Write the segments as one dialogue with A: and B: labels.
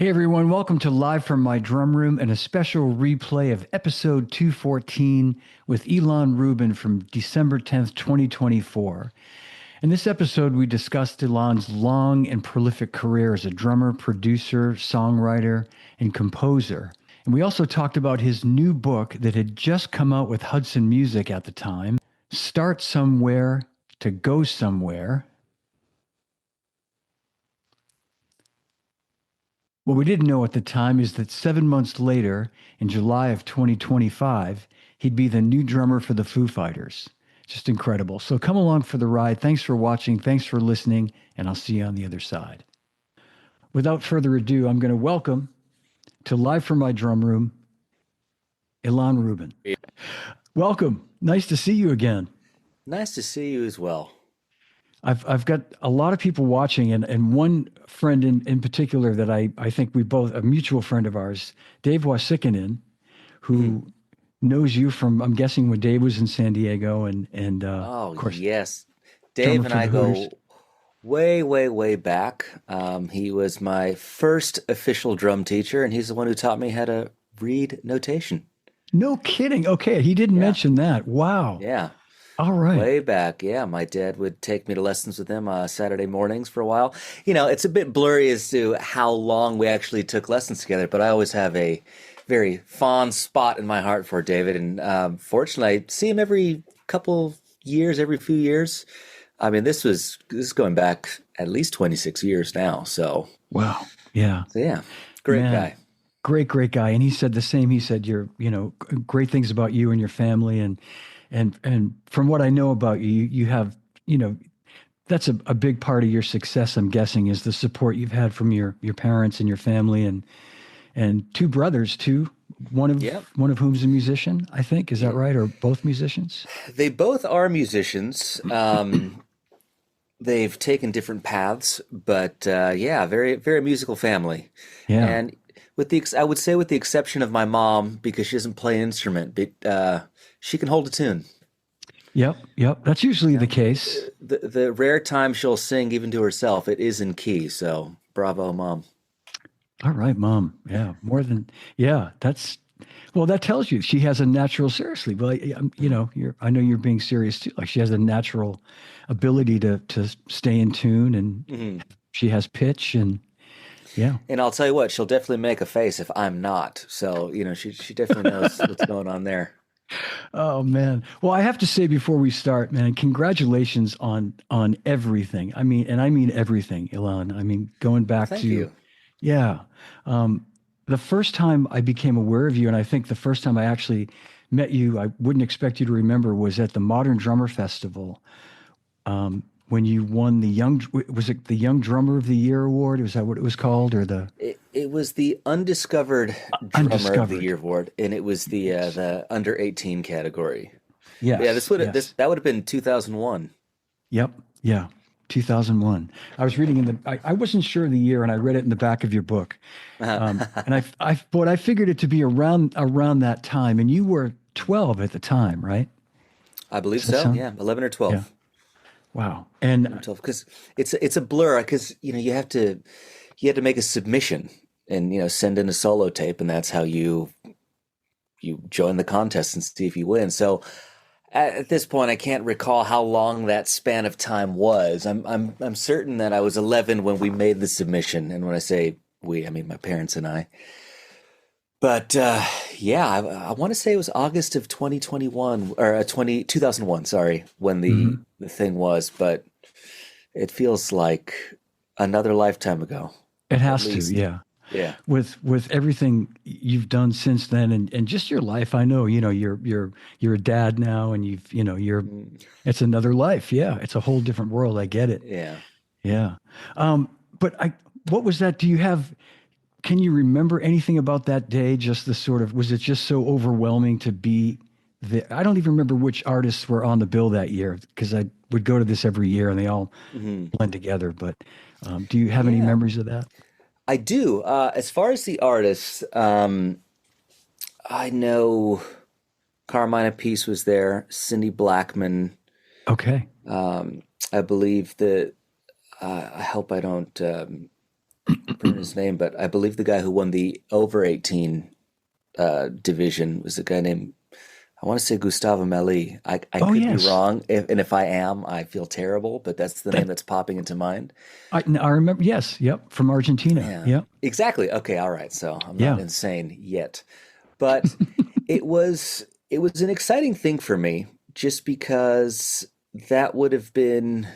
A: Hey everyone, welcome to Live from My Drum Room and a special replay of episode 214 with Ilan Rubin from December 10th, 2024. In this episode, we discussed Ilan's long and prolific career as a drummer, producer, songwriter, and composer. And we also talked about his new book that had just come out with Hudson Music at the time, Start Somewhere to Go Somewhere. What we didn't know at the time is that 7 months later, in July of 2025, he'd be the new drummer for the Foo Fighters. Just incredible. So come along for the ride. Thanks for watching. Thanks for listening. And I'll see you on the other side. Without further ado, I'm going to welcome to Live from My Drum Room, Ilan Rubin. Welcome. Nice to see you again.
B: Nice to see you as well.
A: I've got a lot of people watching, and one friend in particular that I think we both, a mutual friend of ours, Dave Wasikinen, who knows you from, I'm guessing when Dave was in San Diego, and
B: Oh,
A: of course,
B: yes.
A: drummer
B: Dave and
A: for
B: I
A: the Hooters.
B: go way, way, way back. He was my first official drum teacher, and he's the one who taught me how to read notation.
A: No kidding. Okay, he didn't
B: Yeah,
A: mention that. Wow.
B: yeah.
A: All right.
B: Way back. Yeah, my dad would take me to lessons with him Saturday mornings for a while. It's a bit blurry as to how long we actually took lessons together, but I always have a very fond spot in my heart for David. And fortunately, I see him every couple years, every few years. I mean, this is going back at least 26 years now.
A: Wow. Yeah.
B: So yeah, great
A: Man.
B: guy.
A: Great guy. And he said the same. He said great things about you and your family, and from what I know about you, you have, that's a big part of your success, I'm guessing, is the support you've had from your parents and your family, and two brothers too.
B: Yep.
A: One of whom's a musician, I think. Is that right? Or both musicians?
B: They both are musicians. They've taken different paths, but yeah, very, very musical family.
A: Yeah.
B: And I would say with the exception of my mom, because she doesn't play an instrument, but she can hold a tune.
A: Yep. That's usually
B: Yeah.
A: the case.
B: The rare time she'll sing even to herself, it is in key. So bravo, mom.
A: All right, Mom. Yeah. Yeah. Well, that tells you she has a natural, seriously. Well, I know you're being serious too. Like she has a natural ability to stay in tune, and
B: Mhm.
A: she has pitch, and yeah.
B: And I'll tell you what, she'll definitely make a face if I'm not. So, she definitely knows what's going on there.
A: Oh man. Well, I have to say before we start, man, congratulations on everything. I mean everything, Ilan. I mean, going back
B: Thank
A: to,
B: you.
A: yeah. Um, the first time I became aware of you, and I think the first time I actually met you, I wouldn't expect you to remember, was at the Modern Drummer Festival, when you won was it the Young Drummer of the Year award? Was that what it was called, or the
B: It was the Undiscovered Drummer of the
A: Undiscovered?
B: Year award, and it was
A: Yes.
B: the under 18 category. But yeah,
A: Yes. Yes.
B: that would have been 2001.
A: Yep. Yeah. 2001. I was reading I wasn't sure of the year, and I read it in the back of your book. And but I figured it to be around that time. And you were 12 at the time, right?
B: I believe
A: Does that
B: so.
A: sound?
B: Yeah, 11 or
A: Yeah.
B: 12.
A: Wow.
B: 11 or
A: And
B: 12 because it's a blur because you had to make a submission and send in a solo tape, and that's how you join the contest and see if you win. So at this point, I can't recall how long that span of time was. I'm certain that I was 11 when we made the submission, and when I say we, I mean my parents and I. But yeah, I want to say it was August of 2021 or 2001. Sorry, when
A: mhm,
B: the thing was, but it feels like another lifetime ago,
A: it
B: at
A: has to,
B: least.
A: yeah.
B: Yeah.
A: With everything you've done since then, and just your life, I know, you're a dad now, and
B: Mm,
A: it's another life. Yeah. It's a whole different world. I get it.
B: yeah.
A: Yeah. But what was that? Can you remember anything about that day? Just the sort of, was it just so overwhelming to be there? I don't even remember which artists were on the bill that year because I would go to this every year and they all
B: Hmm.
A: blend together. But do you have any
B: Yeah,
A: memories of that?
B: I do. As far as the artists, I know Carmina Peace was there, Cindy Blackman.
A: Okay.
B: I believe that I hope I don't forget his name, but I believe the guy who won the over 18 division was a guy named, I want to say Gustavo Meli. I
A: Oh
B: could be
A: yes,
B: wrong, and if I am, I feel terrible, but that's the name
A: that
B: that's popping into mind.
A: I remember. Yes, yep, from Argentina.
B: Yeah,
A: Yep,
B: exactly. Okay, all right. So I'm not
A: yeah.
B: insane yet, but it was an exciting thing for me just because that would have been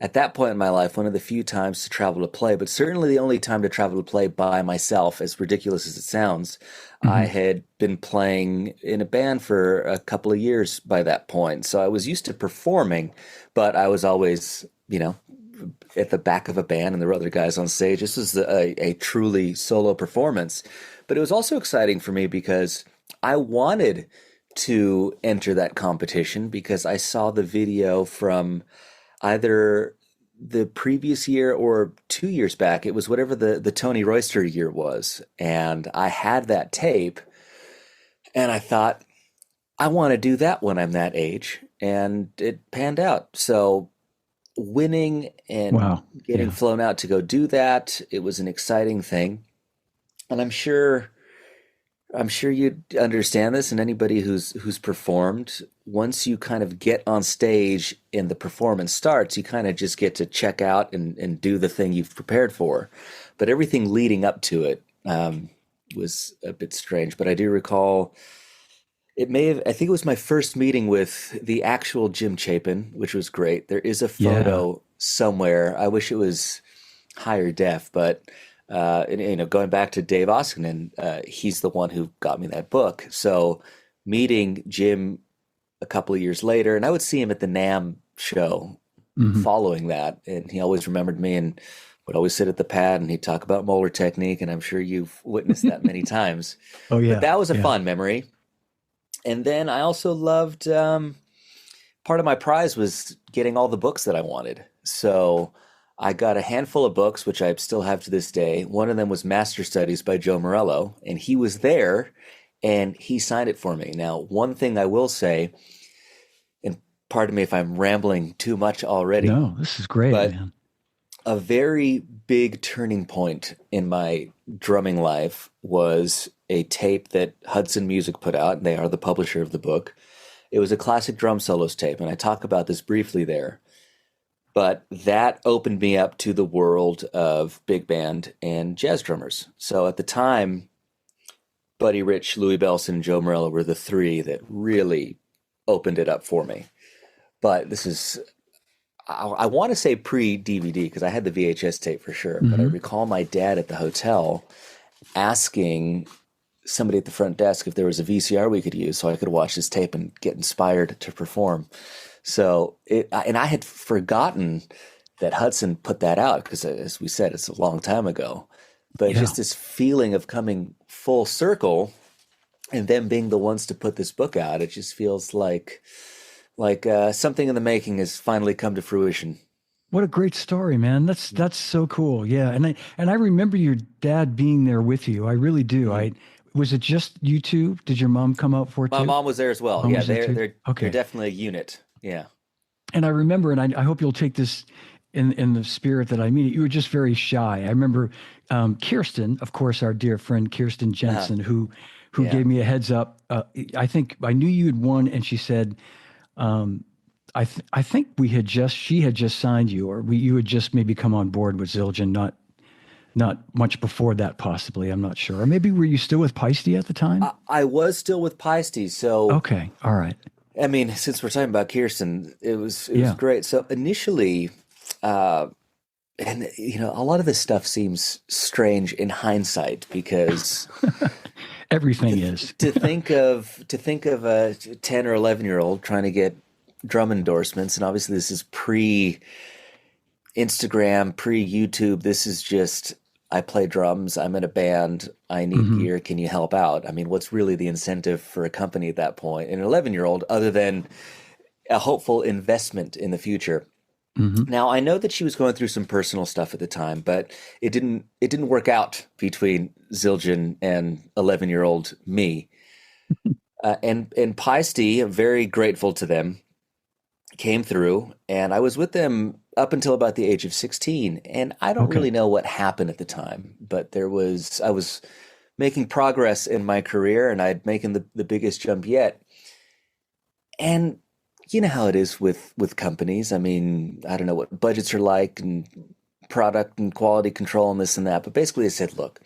B: at that point in my life one of the few times to travel to play, but certainly the only time to travel to play by myself, as ridiculous as it sounds. I
A: Hmm.
B: had been playing in a band for a couple of years by that point, so I was used to performing, but I was always, at the back of a band and there were other guys on stage. This was a truly solo performance. But it was also exciting for me because I wanted to enter that competition because I saw the video from either the previous year or 2 years back. It was whatever the Tony Royster year was. And I had that tape and I thought, I want to do that when I'm that age. And it panned out. So winning and
A: Wow.
B: getting
A: Yeah.
B: flown out to go do that, it was an exciting thing. And I'm sure you understand this, and anybody who's performed, once you kind of get on stage and the performance starts, you kind of just get to check out and do the thing you've prepared for. But everything leading up to it was a bit strange. But I do recall I think it was my first meeting with the actual Jim Chapin, which was great. There is a
A: Yeah.
B: photo somewhere. I wish it was higher def, but going back to Dave Oskinen, he's the one who got me that book. So meeting Jim a couple of years later, and I would see him at the NAMM show
A: Hmm.
B: following that, and he always remembered me and would always sit at the pad and he'd talk about Moeller technique, and I'm sure you've witnessed that many times.
A: Oh
B: But
A: yeah.
B: that was a
A: Yeah.
B: fun memory. And then I also loved part of my prize was getting all the books that I wanted. So I got a handful of books, which I still have to this day. One of them was Master Studies by Joe Morello, and he was there and he signed it for me. Now, one thing I will say, and pardon me if I'm rambling too much already,
A: No, this is great,
B: but
A: man.
B: a very big turning point in my drumming life was a tape that Hudson Music put out. They are the publisher of the book. It was a classic drum solos tape, and I talk about this briefly there. But that opened me up to the world of big band and jazz drummers. So at the time, Buddy Rich, Louis Bellson, and Joe Morello were the three that really opened it up for me. But this is, I want to say pre DVD because I had the VHS tape for sure. But I
A: Hmm.
B: recall my dad at the hotel asking somebody at the front desk if there was a VCR we could use so I could watch this tape and get inspired to perform. So and I had forgotten that Hudson put that out because, as we said, it's a long time ago. But
A: Yeah.
B: just this feeling of coming full circle and them being the ones to put this book out, it just feels like something in the making has finally come to fruition.
A: What a great story, man. That's so cool. Yeah. And I remember your dad being there with you. I really do.
B: Mhm.
A: I was it just you two? Did your mom come out for it
B: My
A: too?
B: mom was there as well.
A: Mom
B: Yeah,
A: was there
B: they're
A: too?
B: they're they're
A: Okay.
B: definitely a unit. Yeah.
A: And I remember, and I hope you'll take this in the spirit that I mean it. You were just very shy. I remember Kirsten, of course, our dear friend Kirsten
B: Uh-huh.
A: Jensen, who
B: Yeah.
A: gave me a heads up. I think I knew you had won, and she said, um, I think we had just she had just signed you, or you had just maybe come on board with Zildjian, not much before that, possibly. I'm not sure. Or maybe were you still with Peisty at the time?
B: I was still with Peisty, so
A: Okay, all right,
B: I mean, since we're talking about Kirsten, it was
A: yeah.
B: great. So initially, uh, and a lot of this stuff seems strange in hindsight because
A: Everything is.
B: to think of a 10 or 11-year-old trying to get drum endorsements, and obviously this is pre Instagram, pre YouTube. This is just I play drums. I'm in a band. I need
A: Hmm.
B: gear. Can you help out? I mean, what's really the incentive for a company at that point? An 11-year-old, other than a hopeful investment in the future.
A: Hmm.
B: Now, I know that she was going through some personal stuff at the time, but it didn't work out between Zildjian and 11-year-old me. And Peisty, I'm very grateful to them, came through, and I was with them up until about the age of 16. And I don't
A: Okay.
B: really know what happened at the time, but I was making progress in my career and I'd making the biggest jump yet. And you know how it is with companies. I mean, I don't know what budgets are like and product and quality control and this and that. But basically they said, look,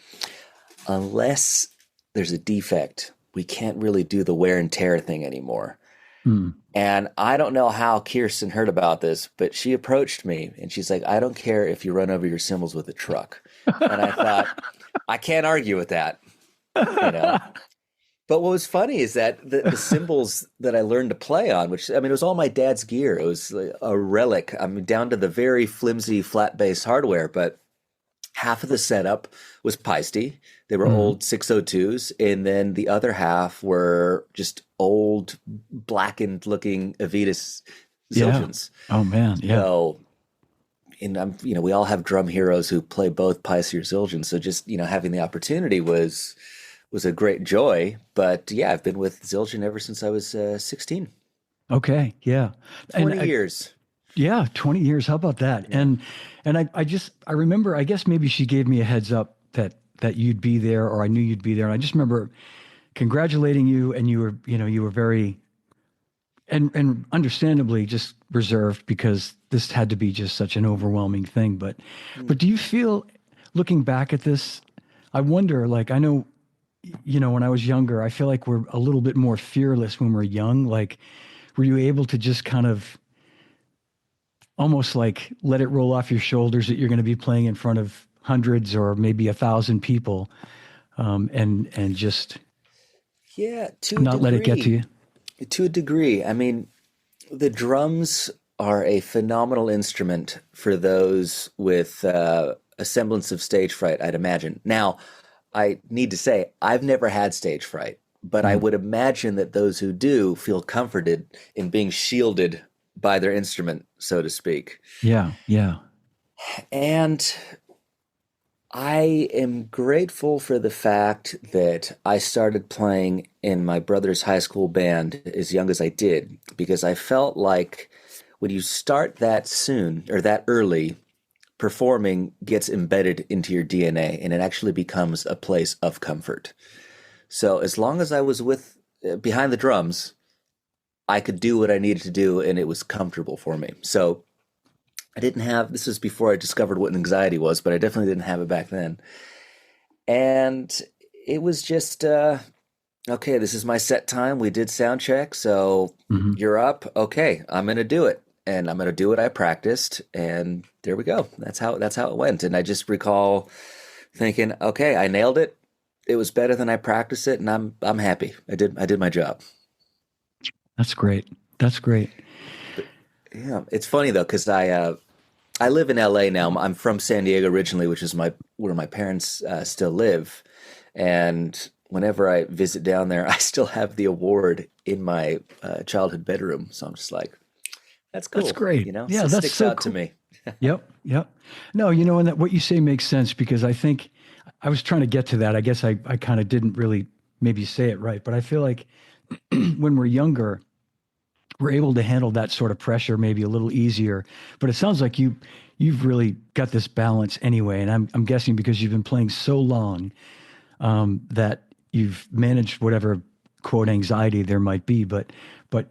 B: unless there's a defect, we can't really do the wear and tear thing anymore.
A: Hmm.
B: And I don't know how Kirsten heard about this, but she approached me and she's like, I don't care if you run over your cymbals with a truck. And I thought, I can't argue with that, you know. But what was funny is that the cymbals that I learned to play on, which I mean, it was all my dad's gear. It was like a relic. I mean, down to the very flimsy flat bass hardware, but half of the setup was Paiste. They were
A: Mhm.
B: old 602s, and then the other half were just old, blackened looking Avitas
A: Yeah.
B: Zildjians.
A: Oh man. Yeah.
B: So, and we all have drum heroes who play both Paiste or Zildjian. So just, having the opportunity was a great joy. But yeah, I've been with Zildjian ever since I was 16.
A: Okay. Yeah. And
B: 20 years.
A: yeah, 20 years. How about that?
B: Yeah.
A: And I remember, I guess maybe she gave me a heads up that you'd be there, or I knew you'd be there. And I just remember congratulating you, and you were very and understandably just reserved because this had to be just such an overwhelming thing. But do you feel, looking back at this, I wonder, like, I know, when I was younger, I feel like we're a little bit more fearless when we're young. Like, were you able to just kind of almost like let it roll off your shoulders that you're going to be playing in front of hundreds or maybe 1,000 people, and just
B: Yeah, to a
A: not let it get to
B: degree.
A: you?
B: To a degree. I mean, the drums are a phenomenal instrument for those with a semblance of stage fright, I'd imagine. Now, I need to say, I've never had stage fright, but I
A: Mhm.
B: would imagine that those who do feel comforted in being shielded by their instrument, so to speak.
A: Yeah, yeah.
B: And I am grateful for the fact that I started playing in my brother's high school band as young as I did, because I felt like when you start that soon or that early, performing gets embedded into your DNA and it actually becomes a place of comfort. So as long as I was with behind the drums, I could do what I needed to do and it was comfortable for me. So I didn't have, this was before I discovered what anxiety was, but I definitely didn't have it back then. And it was just, okay, this is my set time. We did sound check. So
A: Hmm.
B: you're up. Okay, I'm going to do it. And I'm going to do what I practiced. And there we go. That's how it went. And I just recall thinking, okay, I nailed it. It was better than I practiced it. And I'm happy. I did my job.
A: That's great. That's great.
B: Yeah. It's funny though, because I live in LA now. I'm from San Diego originally, which is my where my parents still live. And whenever I visit down there, I still have the award in my childhood bedroom. So I'm just like, that's
A: That's
B: cool.
A: great. Yeah,
B: Still
A: that's
B: sticks
A: so
B: out to
A: cool.
B: me.
A: Yep, yep. No, and that what you say makes sense because I think I was trying to get to that. I guess I kind of didn't really maybe say it right, but I feel like when we're younger, we're able to handle that sort of pressure maybe a little easier. But it sounds like you've really got this balance anyway, and I'm guessing because you've been playing so long, that you've managed whatever quote anxiety there might be. But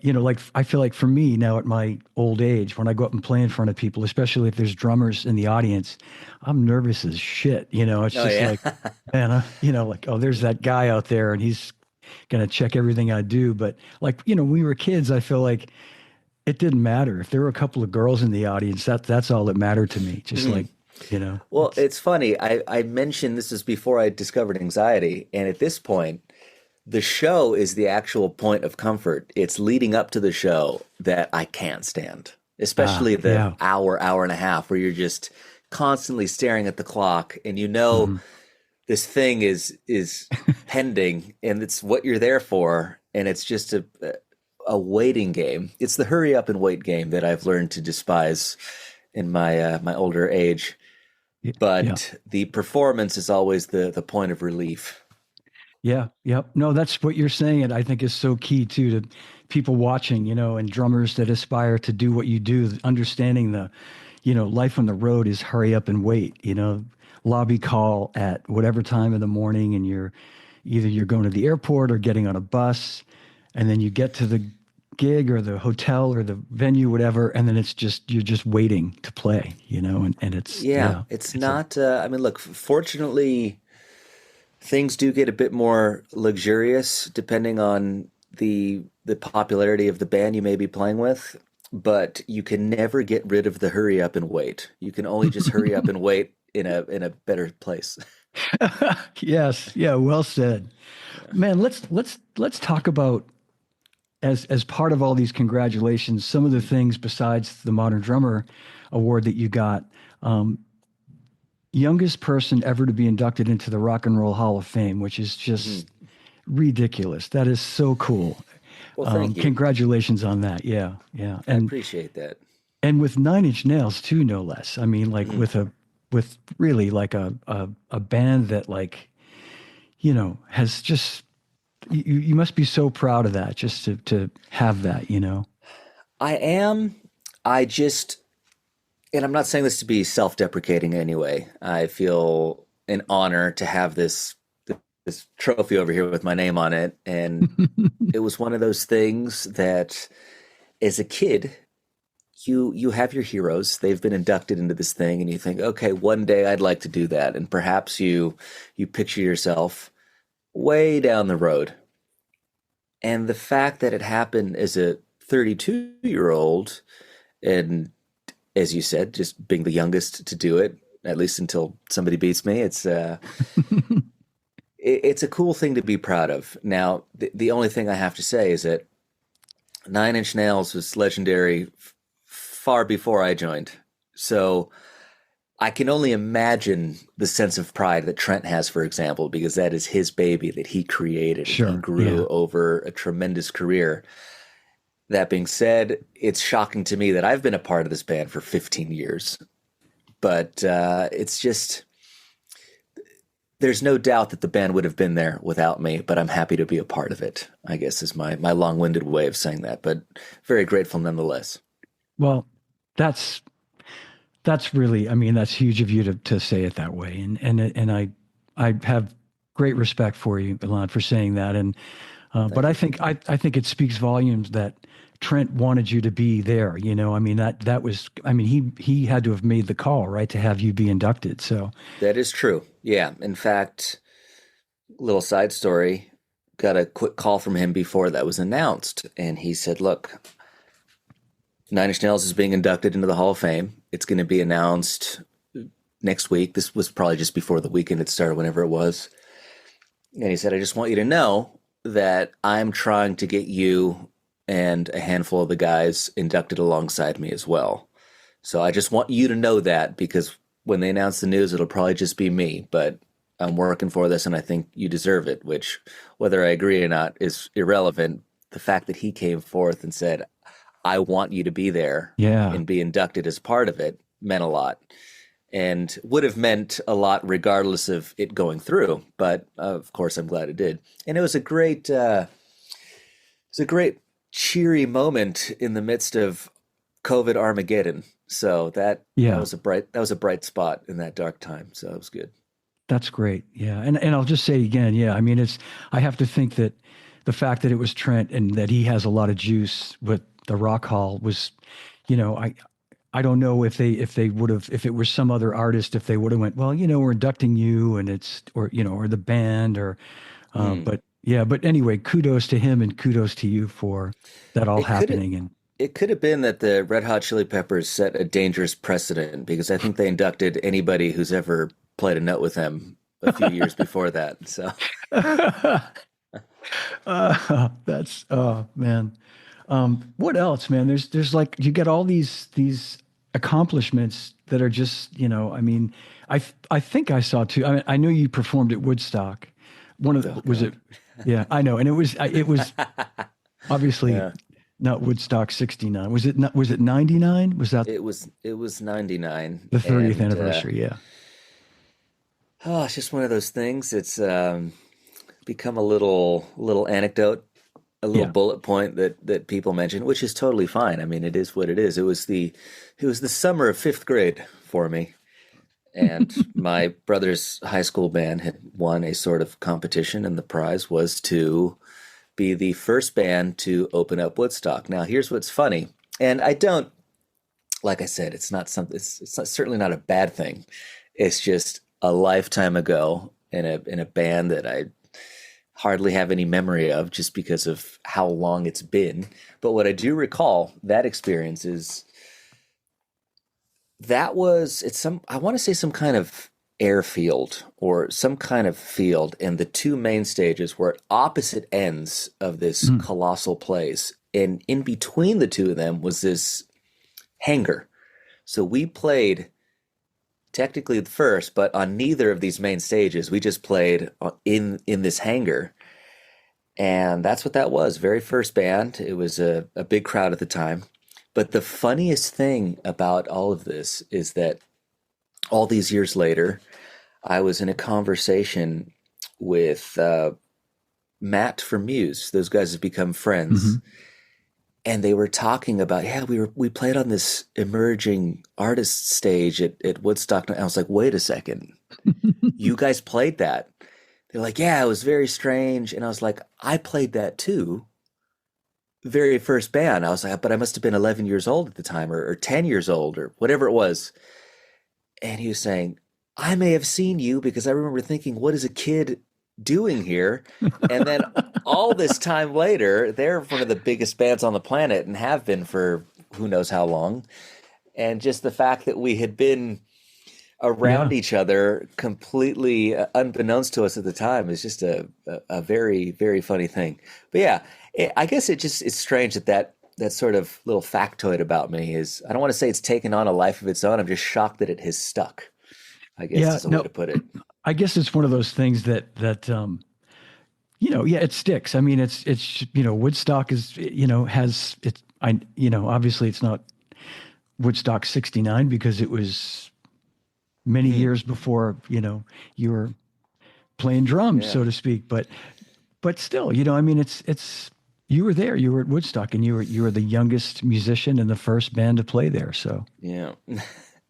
A: like I feel like for me now at my old age, when I go up and play in front of people, especially if there's drummers in the audience, I'm nervous as shit. It's
B: Oh
A: just
B: yeah.
A: like, man, like, oh, there's that guy out there and he's gonna check everything I do. But like, when we were kids, I feel like it didn't matter if there were a couple of girls in the audience. That's all that mattered to me. Just
B: Mhm.
A: like,
B: Well,
A: it's
B: it's funny. I mentioned this is before I discovered anxiety, and at this point, the show is the actual point of comfort. It's leading up to the show that I can't stand, especially the
A: yeah.
B: hour and a half where you're just constantly staring at the clock and
A: Hmm.
B: this thing is pending and it's what you're there for and it's just a waiting game. It's the hurry up and wait game that I've learned to despise in my older age.
A: Yeah. Yeah.
B: But the performance is always the point of relief.
A: Yeah, yep. No, that's what you're saying, and I think is so key too to people watching, and drummers that aspire to do what you do, understanding life on the road is hurry up and wait, lobby call at whatever time of the morning, and you're going to the airport or getting on a bus, and then you get to the gig or the hotel or the venue, whatever, and then you're just waiting to play, and it's
B: Yeah,
A: yeah,
B: it's
A: it's a
B: not. I mean, look, fortunately, things do get a bit more luxurious depending on the popularity of the band you may be playing with, but you can never get rid of the hurry up and wait. You can only just hurry up and wait in a better place.
A: yes, yeah, well said,
B: Yeah.
A: man. Let's talk about, as part of all these congratulations, some of the things besides the Modern Drummer Award that you got. Um, Youngest person ever to be inducted into the Rock and Roll Hall of Fame, which is
B: Mhm.
A: just ridiculous. That is so cool.
B: Well, thank you.
A: Congratulations on that. Yeah, yeah,
B: I appreciate that.
A: and with Nine Inch Nails too, no less. I mean, like
B: Mhm.
A: with really like a band that, like, has just, you must be so proud of that, just to have that.
B: I am. I just, and I'm not saying this to be self-deprecating anyway. I feel an honor to have this trophy over here with my name on it, and it was one of those things that, as a kid, you have your heroes. They've been inducted into this thing, and you think, okay, one day I'd like to do that, and perhaps you picture yourself way down the road, and the fact that it happened as a 32-year-old, and as you said, just being the youngest to do it, at least until somebody beats me, it's a cool thing to be proud of. Now, the only thing I have to say is that Nine Inch Nails was legendary far before I joined. So I can only imagine the sense of pride that Trent has, for example, because that is his baby that he created and he
A: Sure. Yeah.
B: grew over a tremendous career. That being said, it's shocking to me that I've been a part of this band for 15 years, but it's just, there's no doubt that the band would have been there without me, but I'm happy to be a part of it, I guess is my long-winded way of saying that, but very grateful nonetheless.
A: Well, that's that's really, I mean, that's huge of you to say it that way, and I have great respect for you, Ilan, for saying that, and but
B: Thank you.
A: I think it speaks volumes that Trent wanted you to be there. I mean, that was, I mean, he had to have made the call, right, to have you be inducted. So
B: That is true. Yeah. In fact, little side story, got a quick call from him before that was announced, and he said, look, Nine Inch Nails is being inducted into the Hall of Fame. It's going to be announced next week. This was probably just before the weekend had started, whenever it was. And he said, I just want you to know that I'm trying to get you and a handful of the guys inducted alongside me as well. So I just want you to know that, because when they announce the news, it'll probably just be me, but I'm working for this and I think you deserve it, which, whether I agree or not, is irrelevant. The fact that he came forth and said, I want you to be there
A: yeah,
B: and be inducted as part of it meant a lot, and would have meant a lot regardless of it going through. But of course, I'm glad it did. And it was a great cheery moment in the midst of COVID Armageddon. So that
A: yeah,
B: was a bright spot in that dark time. So it was good.
A: that's great. Yeah, and I'll just say again, yeah, I mean, I have to think that the fact that it was Trent and that he has a lot of juice with the Rock Hall was, I don't know if they would have, if it were some other artist, if they would have went, well, we're inducting you, and it's, or the band, or
B: Hmm.
A: but yeah, but anyway, kudos to him and kudos to you for that all
B: It could
A: happening. And
B: it could have been that the Red Hot Chili Peppers set a dangerous precedent, because I think they inducted anybody who's ever played a note with them a few years before that. So
A: that's, oh man. What else, man? There's like, you get all these accomplishments that are just, I mean, I think I saw too. I mean, I know you performed at Woodstock.
B: oh
A: Was it?
B: god.
A: Yeah, I know. And it was obviously
B: Yeah.
A: not Woodstock 69. Was it 99? Was that
B: It was 99,
A: the 30th
B: and
A: anniversary? Yeah.
B: it's just one of those things. It's become a little anecdote a little
A: Yeah.
B: bullet point that people mention, which is totally fine. I mean, it is what it is. It was the summer of fifth grade for me, and my brother's high school band had won a sort of competition, and the prize was to be the first band to open up Woodstock. Now, here's what's funny, and I don't, like I said, it's not something. It's not, certainly not a bad thing. It's just a lifetime ago in a band that I hardly have any memory of just because of how long it's been. But what I do recall that experience is that was it's some I want to say some kind of airfield or some kind of field, and the two main stages were at opposite ends of this
A: Mm.
B: colossal place. And in between the two of them was this hangar. So we played technically the first, but on neither of these main stages. We just played in this hangar. And that's what that was. Very first band. It was a big crowd at the time. But the funniest thing about all of this is that all these years later, I was in a conversation with Matt from Muse. Those guys have become friends.
A: Hmm.
B: And they were talking about, yeah, we played on this emerging artist stage at Woodstock. And I was like, wait a second, you guys played that? They're like, yeah, it was very strange. And I was like, I played that too. Very first band. I was like, but I must have been 11 years old at the time, or 10 years old, or whatever it was. And he was saying, I may have seen you because I remember thinking, what is a kid doing here? And then all this time later, they're one of the biggest bands on the planet and have been for who knows how long. And just the fact that we had been around
A: Yeah.
B: each other completely unbeknownst to us at the time is just a very, very funny thing. But yeah, I guess it's strange that sort of little factoid about me is, I don't want to say it's taken on a life of its own. I'm just shocked that it has stuck, I guess
A: Yeah.
B: is a way
A: No,
B: to put it.
A: I guess it's one of those things that yeah, it sticks. I mean, Woodstock is, has it, obviously it's not Woodstock 69 because it was many
B: Hmm.
A: years before, you were playing drums,
B: Yeah.
A: so to speak. But still, I mean, it's you were there, you were at Woodstock, and you were the youngest musician and the first band to play there. So
B: Yeah.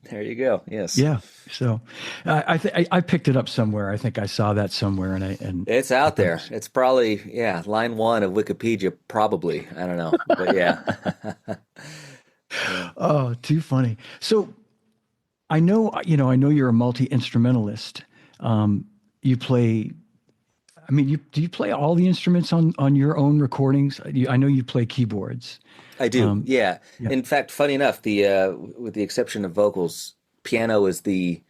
B: There you go. Yes.
A: yeah, so I picked it up somewhere. I think I saw that somewhere, and
B: It's
A: I
B: out
A: thought it
B: there.
A: was,
B: It's probably, yeah, line one of Wikipedia, probably. I don't know. But yeah. Yeah.
A: oh, too funny. So I know you're a multi-instrumentalist. You play. I mean, do you play all the instruments on your own recordings? I know you play keyboards.
B: I do.
A: Um,
B: Yeah.
A: yeah.
B: In fact, funny enough, the with the exception of vocals, piano is the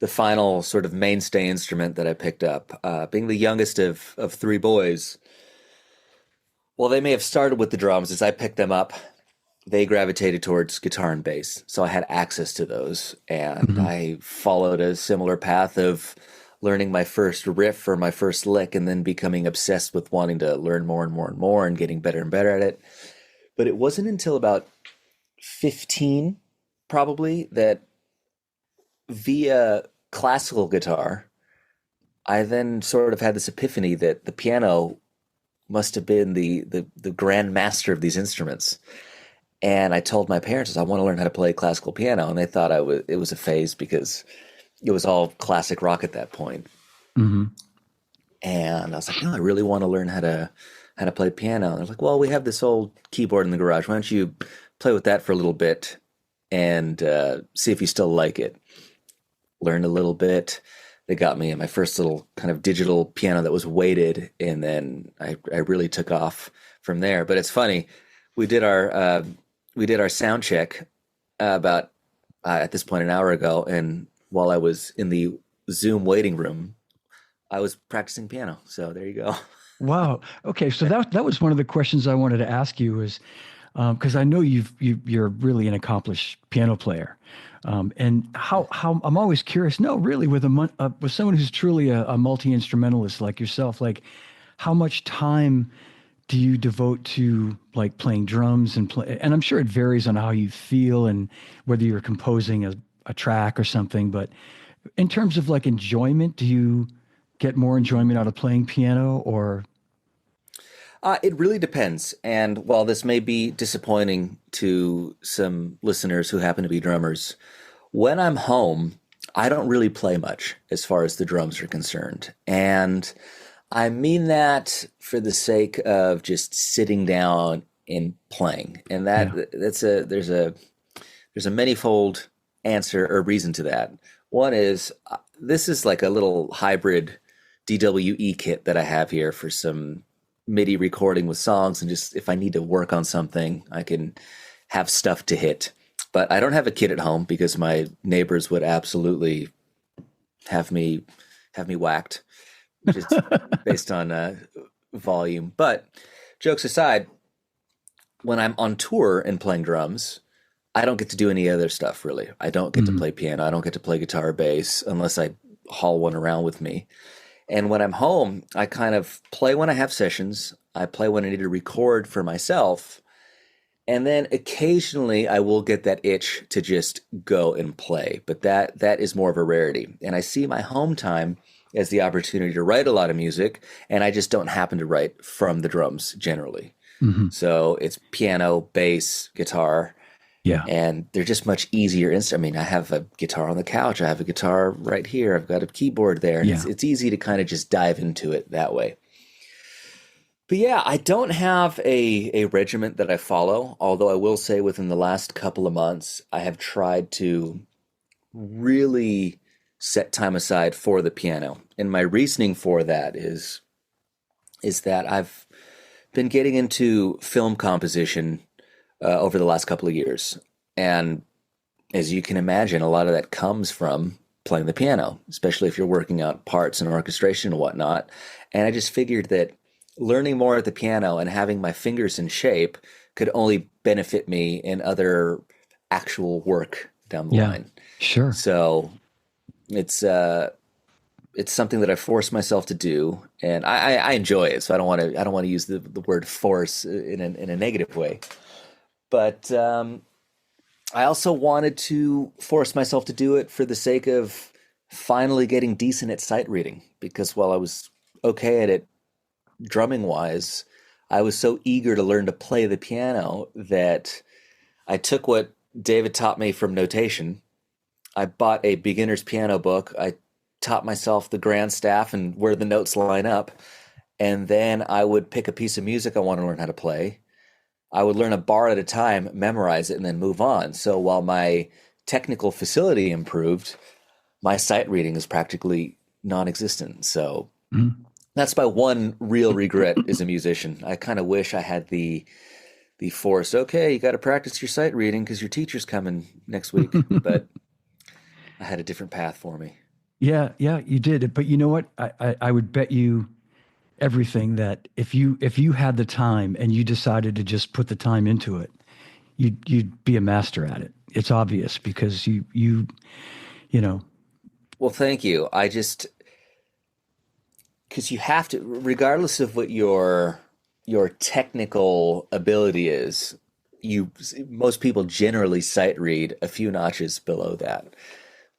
B: final sort of mainstay instrument that I picked up. Being the youngest of three boys, well, they may have started with the drums as I picked them up. They gravitated towards guitar and bass, so I had access to those, and
A: Mhm.
B: I followed a similar path of learning my first riff or my first lick, and then becoming obsessed with wanting to learn more and more and more, and getting better and better at it. But it wasn't until about 15, probably, that via classical guitar, I then sort of had this epiphany that the piano must have been the grand master of these instruments. And I told my parents, I want to learn how to play classical piano, and they thought it was a phase because it was all classic rock at that point.
A: Mhm.
B: And I was like, no, I really want to learn how to play piano. And they're like, well, we have this old keyboard in the garage. Why don't you play with that for a little bit and see if you still like it? Learned a little bit. They got me my first little kind of digital piano that was weighted, and then I really took off from there. But it's funny, we did our sound check about at this point an hour ago, and while I was in the Zoom waiting room, I was practicing piano. So there you go.
A: Wow. Okay. So that was one of the questions I wanted to ask you is because I know you're really an accomplished piano player, and how I'm always curious. No, really, with someone who's truly a multi instrumentalist like yourself, like how much time do you devote to like playing drums and play? And I'm sure it varies on how you feel and whether you're composing a track or something. But in terms of like enjoyment, do you get more enjoyment out of playing piano or?
B: It really depends. And while this may be disappointing to some listeners who happen to be drummers, when I'm home, I don't really play much as far as the drums are concerned. And I mean that for the sake of just sitting down and playing. And
A: Yeah.
B: there's a manifold answer or reason to that. One is this is like a little hybrid DWE kit that I have here for some MIDI recording with songs, and just if I need to work on something, I can have stuff to hit. But I don't have a kit at home because my neighbors would absolutely have me whacked just based on volume. But jokes aside, when I'm on tour and playing drums, I don't get to do any other stuff really. I don't get to play piano. I don't get to play guitar or bass unless I haul one around with me. And when I'm home, I kind of play when I have sessions. I play when I need to record for myself. And then occasionally I will get that itch to just go and play. But that is more of a rarity. And I see my home time as the opportunity to write a lot of music. And I just don't happen to write from the drums generally.
A: Hmm.
B: So it's piano, bass, guitar.
A: Yeah.
B: And they're just much easier. I mean, I have a guitar on the couch. I have a guitar right here. I've got a keyboard there. And
A: Yeah.
B: it's easy to kind of just dive into it that way. But yeah, I don't have a regiment that I follow, although I will say within the last couple of months, I have tried to really set time aside for the piano. And my reasoning for that is that I've been getting into film composition over the last couple of years. And as you can imagine, a lot of that comes from playing the piano, especially if you're working out parts and orchestration and whatnot. And I just figured that learning more at the piano and having my fingers in shape could only benefit me in other actual work down the
A: Yeah.
B: line.
A: Sure.
B: So it's something that I force myself to do, and I enjoy it. So I don't want to use the word force in a negative way. But I also wanted to force myself to do it for the sake of finally getting decent at sight reading, because while I was okay at it drumming wise, I was so eager to learn to play the piano that I took what David taught me from notation. I bought a beginner's piano book. I taught myself the grand staff and where the notes line up. And then I would pick a piece of music I want to learn how to play. I would learn a bar at a time, memorize it, and then move on. So while my technical facility improved, my sight reading is practically non-existent. So that's my one real regret as a musician. I kind of wish I had the force. Okay, you got to practice your sight reading because your teacher's coming next week. But I had a different path for me.
A: Yeah, you did. But you know what? I would bet you everything that if you had the time and you decided to just put the time into it, you'd be a master at it. It's obvious because you know.
B: Well, thank you. Because you have to, regardless of what your technical ability is, most people generally sight read a few notches below that.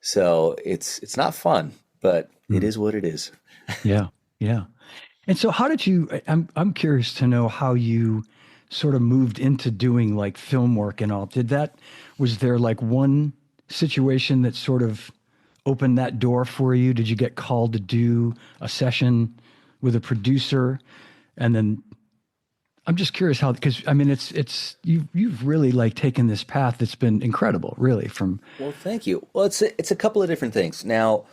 B: So it's not fun, but it is what it is.
A: Yeah. And so how did you, I'm curious to know how you sort of moved into doing like film work and all. Was there like one situation that sort of opened that door for you? Did you get called to do a session with a producer? And then I'm just curious how, because I mean, you've really like taken this path that's been incredible, really
B: Well, thank you. Well, it's a couple of different things. Now,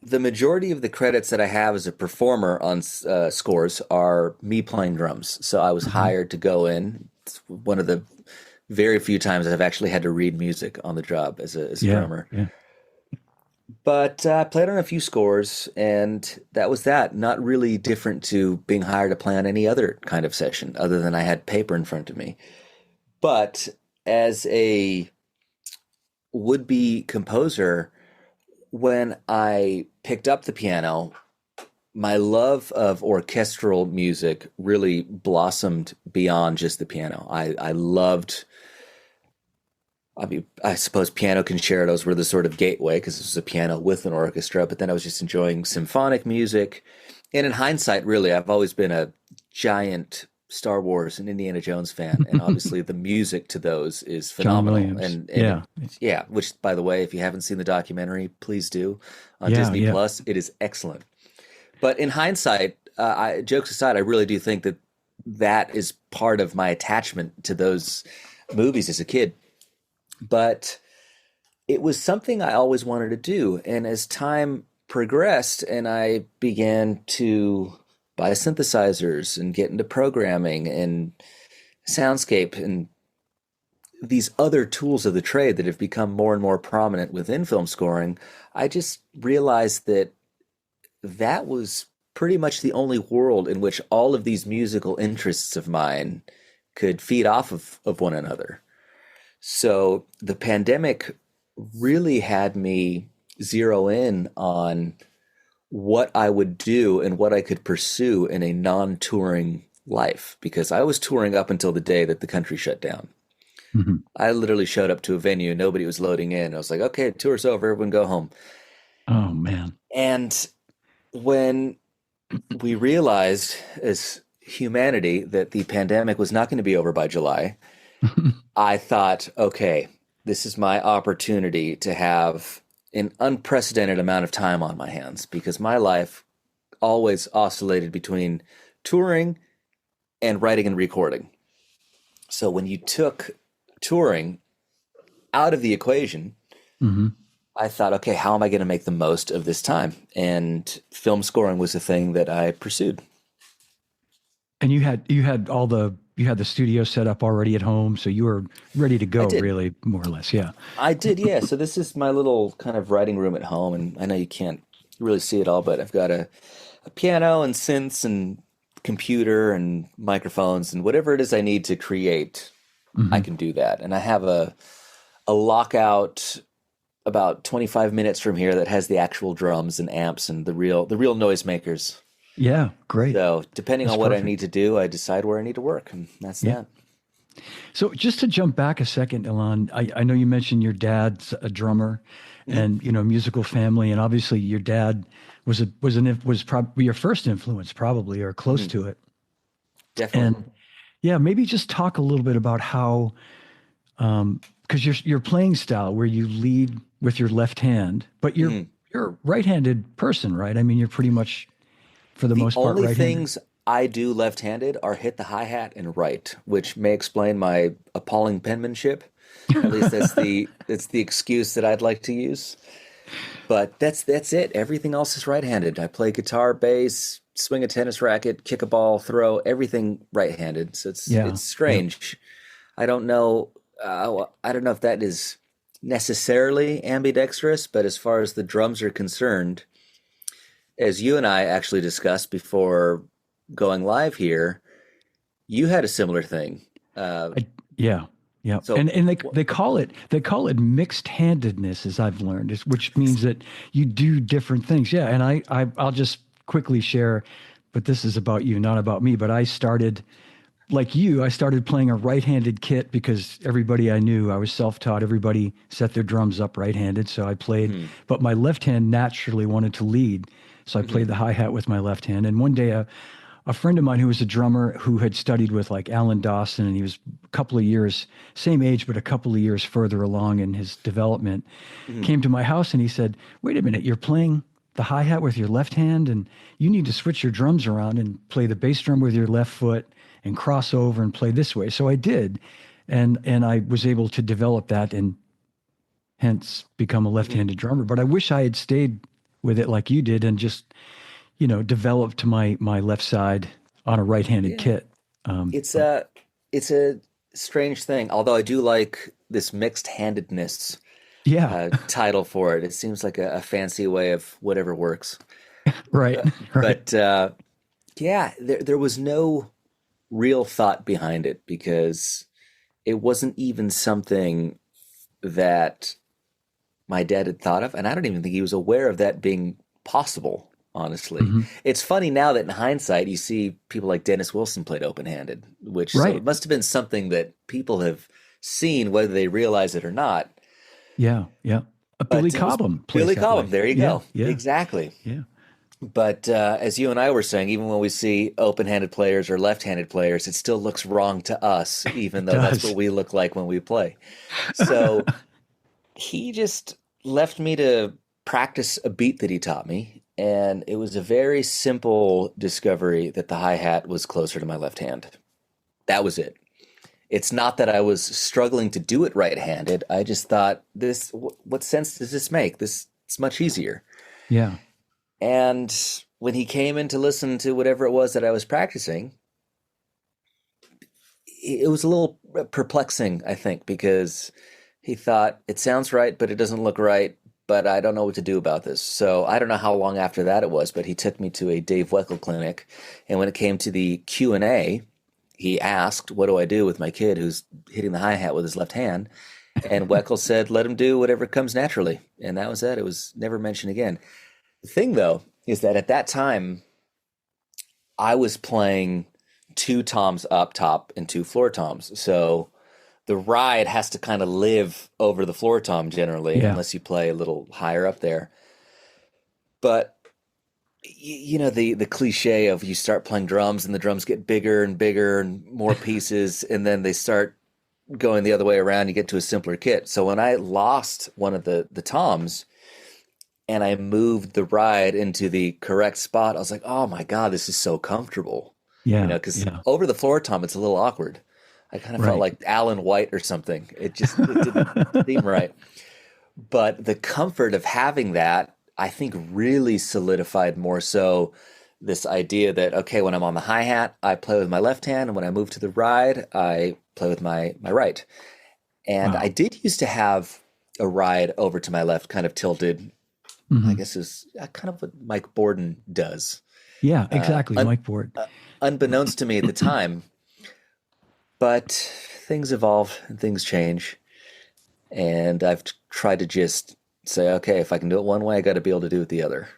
B: the majority of the credits that I have as a performer on scores are me playing drums. So I was hired to go in. It's one of the very few times I've actually had to read music on the job as a drummer.
A: Yeah.
B: But I played on a few scores, and that was that. Not really different to being hired to play on any other kind of session, other than I had paper in front of me. But as a would-be composer, when I picked up the piano, my love of orchestral music really blossomed beyond just the piano. I suppose piano concertos were the sort of gateway because it was a piano with an orchestra, but then I was just enjoying symphonic music. And in hindsight, really, I've always been a giant Star Wars and Indiana Jones fan, and obviously the music to those is
A: John
B: phenomenal.
A: Williams.
B: And
A: Yeah.
B: yeah, which by the way, if you haven't seen the documentary, please do on
A: Yeah.
B: Disney
A: Yeah.
B: Plus. It is excellent. But in hindsight, jokes aside, I really do think that that is part of my attachment to those movies as a kid. But it was something I always wanted to do. And as time progressed and I began to buy synthesizers and get into programming and soundscape and these other tools of the trade that have become more and more prominent within film scoring, I just realized that that was pretty much the only world in which all of these musical interests of mine could feed off of one another. So the pandemic really had me zero in on what I would do and what I could pursue in a non-touring life, because I was touring up until the day that the country shut down.
A: Mm-hmm.
B: I literally showed up to a venue, nobody was loading in. I was like, okay, tour's over, everyone go home.
A: Oh man.
B: And when we realized as humanity that the pandemic was not going to be over by July, I thought, okay, this is my opportunity to have an unprecedented amount of time on my hands, because my life always oscillated between touring and writing and recording. So when you took touring out of the equation,
A: Mm-hmm.
B: I thought, okay, how am I going to make the most of this time? And film scoring was the thing that I pursued.
A: And you had the studio set up already at home, so you were ready to go, really, more or less. Yeah.
B: I did, yeah. So this is my little kind of writing room at home, and I know you can't really see it all, but I've got a piano and synths and computer and microphones and whatever it is I need to create, I can do that. And I have a lockout about 25 minutes from here that has the actual drums and amps and the real noisemakers.
A: Yeah, great.
B: So depending
A: That's
B: on what
A: perfect.
B: I need to do, I decide where I need to work, and that's that.
A: So just to jump back a second, Ilan, I know you mentioned your dad's a drummer, and musical family, and obviously your dad was probably your first influence, probably, or close to it.
B: Definitely.
A: And yeah, maybe just talk a little bit about how, because your playing style, where you lead with your left hand, but you're a right-handed person, right? I mean, you're pretty much, for the most part,
B: only
A: right-handed.
B: things I do left-handed are hit the hi-hat and write, which may explain my appalling penmanship. At least that's the excuse that I'd like to use. But that's it. Everything else is right-handed. I play guitar, bass, swing a tennis racket, kick a ball, throw, everything right-handed. So it's strange. I don't know. I don't know if that is necessarily ambidextrous, but as far as the drums are concerned, as you and I actually discussed before going live here, you had a similar thing.
A: Yeah.
B: So-
A: and they call it mixed handedness, as I've learned, which means that you do different things. Yeah. And I'll just quickly share, but this is about you, not about me. But I started playing a right-handed kit because everybody I knew, I was self-taught. Everybody set their drums up right-handed. So I played, but my left hand naturally wanted to lead. So I played the hi-hat with my left hand. And one day a friend of mine who was a drummer who had studied with like Alan Dawson, and he was a couple of years, same age, but a couple of years further along in his development, came to my house and he said, wait a minute, you're playing the hi-hat with your left hand and you need to switch your drums around and play the bass drum with your left foot and cross over and play this way. So I did. And I was able to develop that and hence become a left-handed drummer. But I wish I had stayed with it like you did and just, developed my left side on a right-handed kit.
B: It's a strange thing. Although I do like this mixed-handedness title for it. It seems like a fancy way of whatever works.
A: Right.
B: But there was no real thought behind it because it wasn't even something that my dad had thought of, and I don't even think he was aware of that being possible, honestly. It's funny now that in hindsight you see people like Dennis Wilson played open-handed, which so it must have been something that people have seen whether they realize it or not.
A: Yeah. Billy Cobham.
B: Billy Cobham, there you go.
A: Yeah.
B: Exactly.
A: Yeah.
B: But as you and I were saying, even when we see open-handed players or left-handed players, it still looks wrong to us, even
A: It
B: though that's what
A: does.
B: we look like when we play. So he just left me to practice a beat that he taught me, and it was a very simple discovery that the hi-hat was closer to my left hand. That was it. It's not that I was struggling to do it right-handed. I just thought, what sense does this make? This it's much easier.
A: Yeah.
B: And when he came in to listen to whatever it was that I was practicing, it was a little perplexing, I think, because he thought it sounds right, but it doesn't look right. But I don't know what to do about this. So I don't know how long after that it was, but he took me to a Dave Weckl clinic, and when it came to the Q&A, he asked, "What do I do with my kid who's hitting the hi hat with his left hand?" And Weckl said, "Let him do whatever comes naturally," and that was it. It was never mentioned again. The thing, though, is that at that time I was playing two toms up top and two floor toms, so the ride has to kind of live over the floor tom generally,
A: Yeah.
B: unless you play a little higher up there. But you know the cliche of you start playing drums and the drums get bigger and bigger and more pieces, and then they start going the other way around. You get to a simpler kit. So when I lost one of the toms and I moved the ride into the correct spot, I was like, "Oh my God, this is so comfortable." You
A: Yeah.
B: know, because
A: Yeah.
B: over the floor tom, it's a little awkward. I kind of felt
A: Right.
B: like Alan White or something. It didn't seem right. But the comfort of having that, I think, really solidified more so this idea that, okay, when I'm on the hi-hat, I play with my left hand, and when I move to the ride, I play with my right. And I
A: Wow.
B: did used to have a ride over to my left, kind of tilted. I
A: Hmm.
B: guess is kind of what Mike Borden does,
A: Yeah,
B: uh,
A: exactly.
B: un,
A: Mike Board.
B: unbeknownst to me at the time. But things evolve and things change, and I've tried to just say, okay, if I can do it one way, I got to be able to do it the other.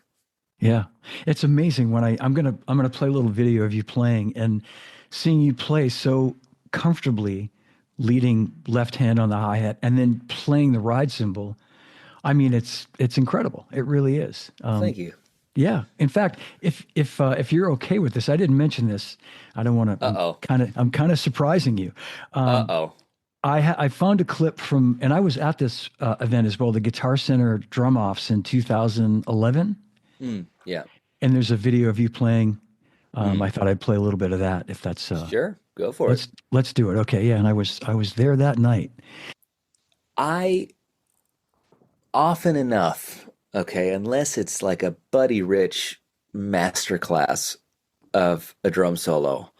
A: Yeah. It's amazing when I'm gonna play a little video of you playing and seeing you play so comfortably leading left hand on the hi-hat and then playing the ride cymbal. I mean, it's incredible. It really is.
B: Well, thank you.
A: Yeah. In fact, if you're okay with this, I didn't mention this. I don't want to.
B: Uh oh.
A: I'm kind of surprising you.
B: Uh
A: Um,
B: oh.
A: I found a clip from, and I was at this event as well, the Guitar Center Drum Offs in 2011,
B: Yeah.
A: and there's a video of you playing.
B: Mm.
A: I thought I'd play a little bit of that if that's
B: Sure. Go for it.
A: let's do it. Okay. Yeah. And I was there that night.
B: I often enough, okay, unless it's like a Buddy Rich masterclass of a drum solo,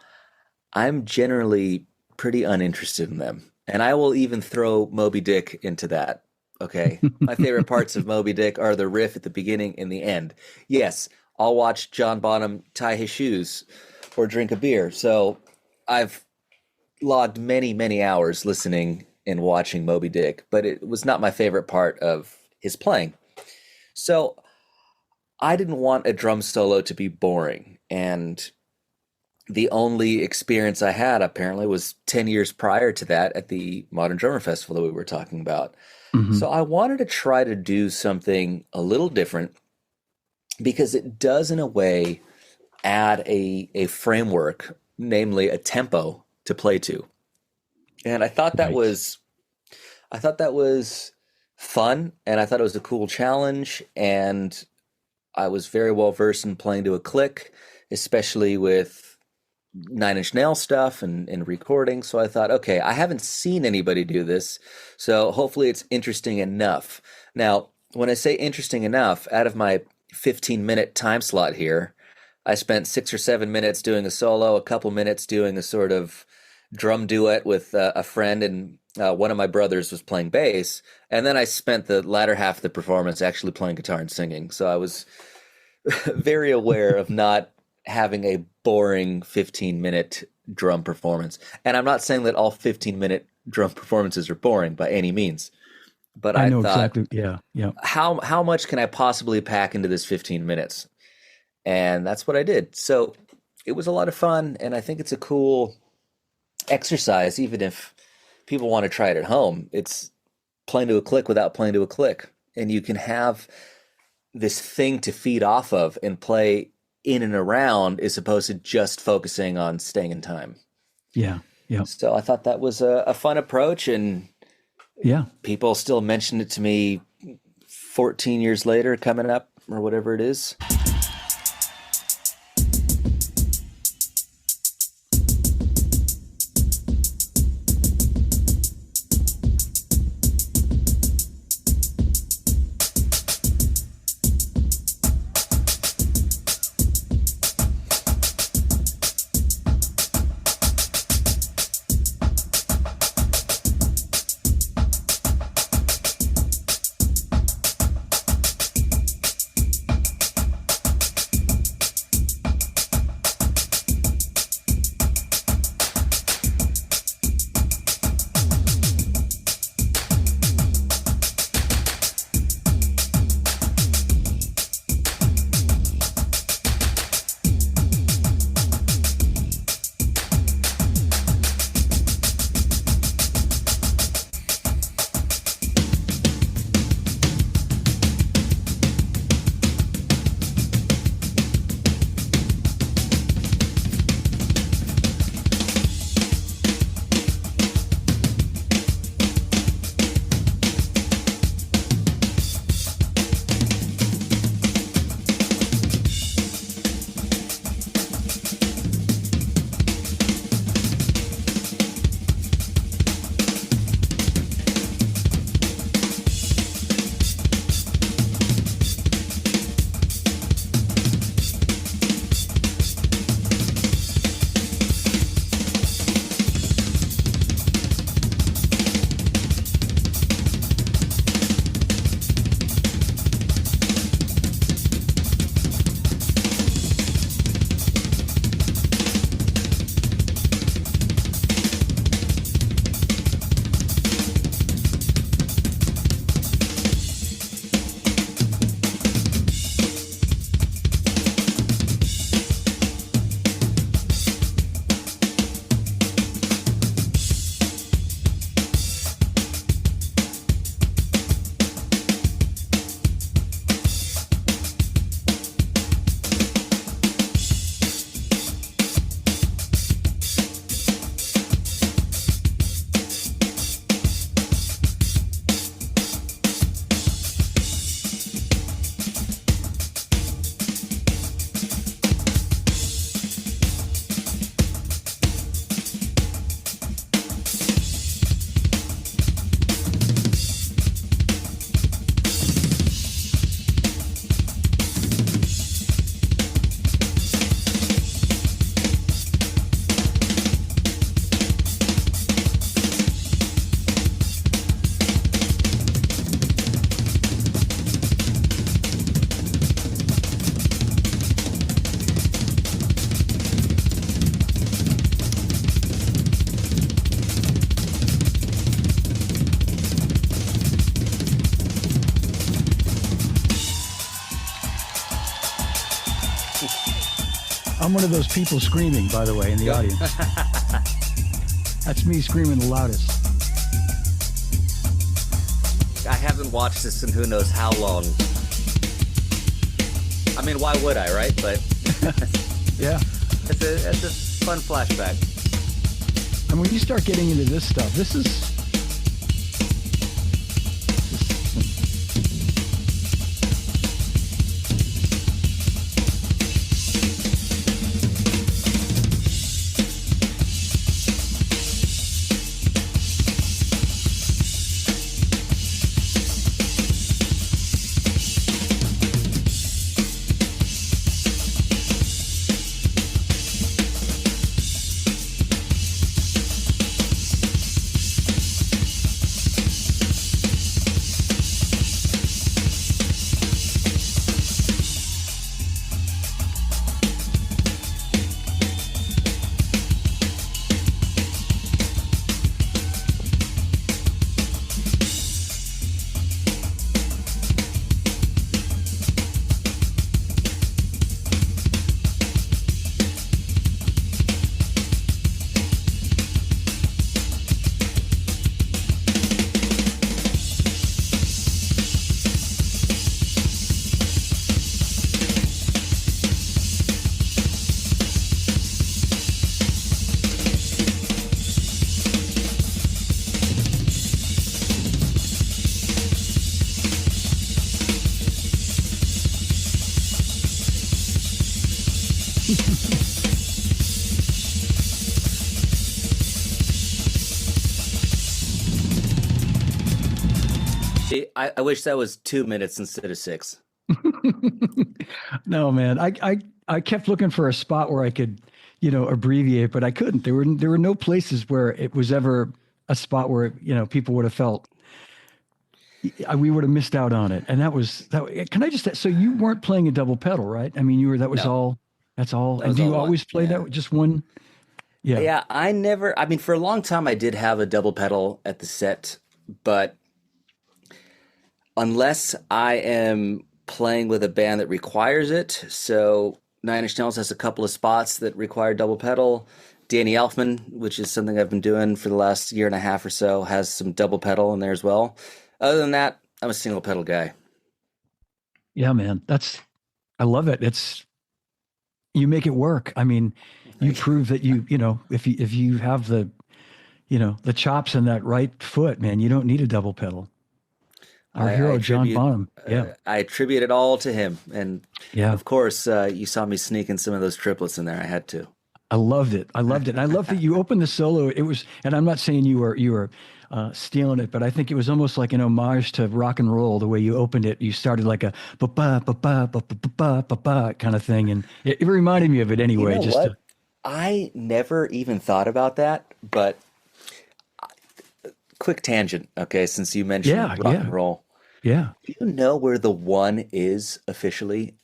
B: I'm generally pretty uninterested in them. And I will even throw Moby Dick into that. Okay. My favorite parts of Moby Dick are the riff at the beginning and the end. Yes, I'll watch John Bonham tie his shoes or drink a beer. So I've logged many, many hours listening and watching Moby Dick, but it was not my favorite part of his playing. So I didn't want a drum solo to be boring. And the only experience I had apparently was 10 years prior to that at the Modern Drummer Festival that we were talking about.
A: Hmm.
B: So I wanted to try to do something a little different because it does, in a way, add a framework, namely a tempo to play to. And
A: Right.
B: I thought that was fun, and I thought it was a cool challenge, and I was very well versed in playing to a click, especially with Nine Inch Nail stuff and recording. So I thought, okay, I haven't seen anybody do this, so hopefully it's interesting enough. Now, when I say interesting enough, out of my 15-minute time slot here, I spent 6 or 7 minutes doing a solo, a couple minutes doing a sort of drum duet with a friend, and one of my brothers was playing bass. And then I spent the latter half of the performance actually playing guitar and singing. So I was very aware of not having a boring 15-minute drum performance. And I'm not saying that all 15-minute drum performances are boring by any means, but
A: I
B: I
A: know
B: thought,
A: exactly. Yeah. Yeah.
B: how much can I possibly pack into this 15 minutes? And that's what I did. So it was a lot of fun, and I think it's a cool exercise, even if people want to try it at home. It's playing to a click without playing to a click. And you can have this thing to feed off of and play in and around as opposed to just focusing on staying in time.
A: Yeah. Yeah.
B: So I thought that was a fun approach, and
A: Yeah.
B: people still mention it to me 14 years later coming up or whatever it is.
A: I'm one of those people screaming, by the way, in the audience. That's me screaming the loudest.
B: I haven't watched this in who knows how long. I mean, why would I, right? But
A: yeah,
B: it's a fun flashback.
A: And when you start getting into this stuff, this is...
B: I wish that was 2 minutes instead of 6.
A: No, man. I kept looking for a spot where I could, abbreviate, but I couldn't. There were no places where it was ever a spot where, people would have felt we would have missed out on it. And that was that. Can I just, so you weren't playing a double pedal, right? I mean, that was
B: No,
A: all, that's all.
B: that
A: And
B: was
A: do you
B: all one.
A: always play
B: Yeah.
A: that with just one? Yeah.
B: Yeah, I mean, for a long time, I did have a double pedal at the set, but unless I am playing with a band that requires it, so Nine Inch Nails has a couple of spots that require double pedal. Danny Elfman, which is something I've been doing for the last year and a half or so, has some double pedal in there as well. Other than that, I'm a single pedal guy.
A: Yeah, man. I love it. You make it work. I mean, you prove that if you have the chops and that right foot, man, you don't need a double pedal. Our hero, John Bonham. Yeah.
B: I attribute it all to him. And
A: Yeah.
B: of course, you saw me sneaking some of those triplets in there. I had to.
A: I loved it. I loved it. And I love that you opened the solo. It was, and I'm not saying you were stealing it, but I think it was almost like an homage to rock and roll. The way you opened it, you started like a ba ba ba ba ba ba ba ba ba kind of thing, and it reminded me of it anyway.
B: You know what? I never even thought about that, but quick tangent, okay, since you mentioned rock and roll.
A: Yeah.
B: Do you know where the one is officially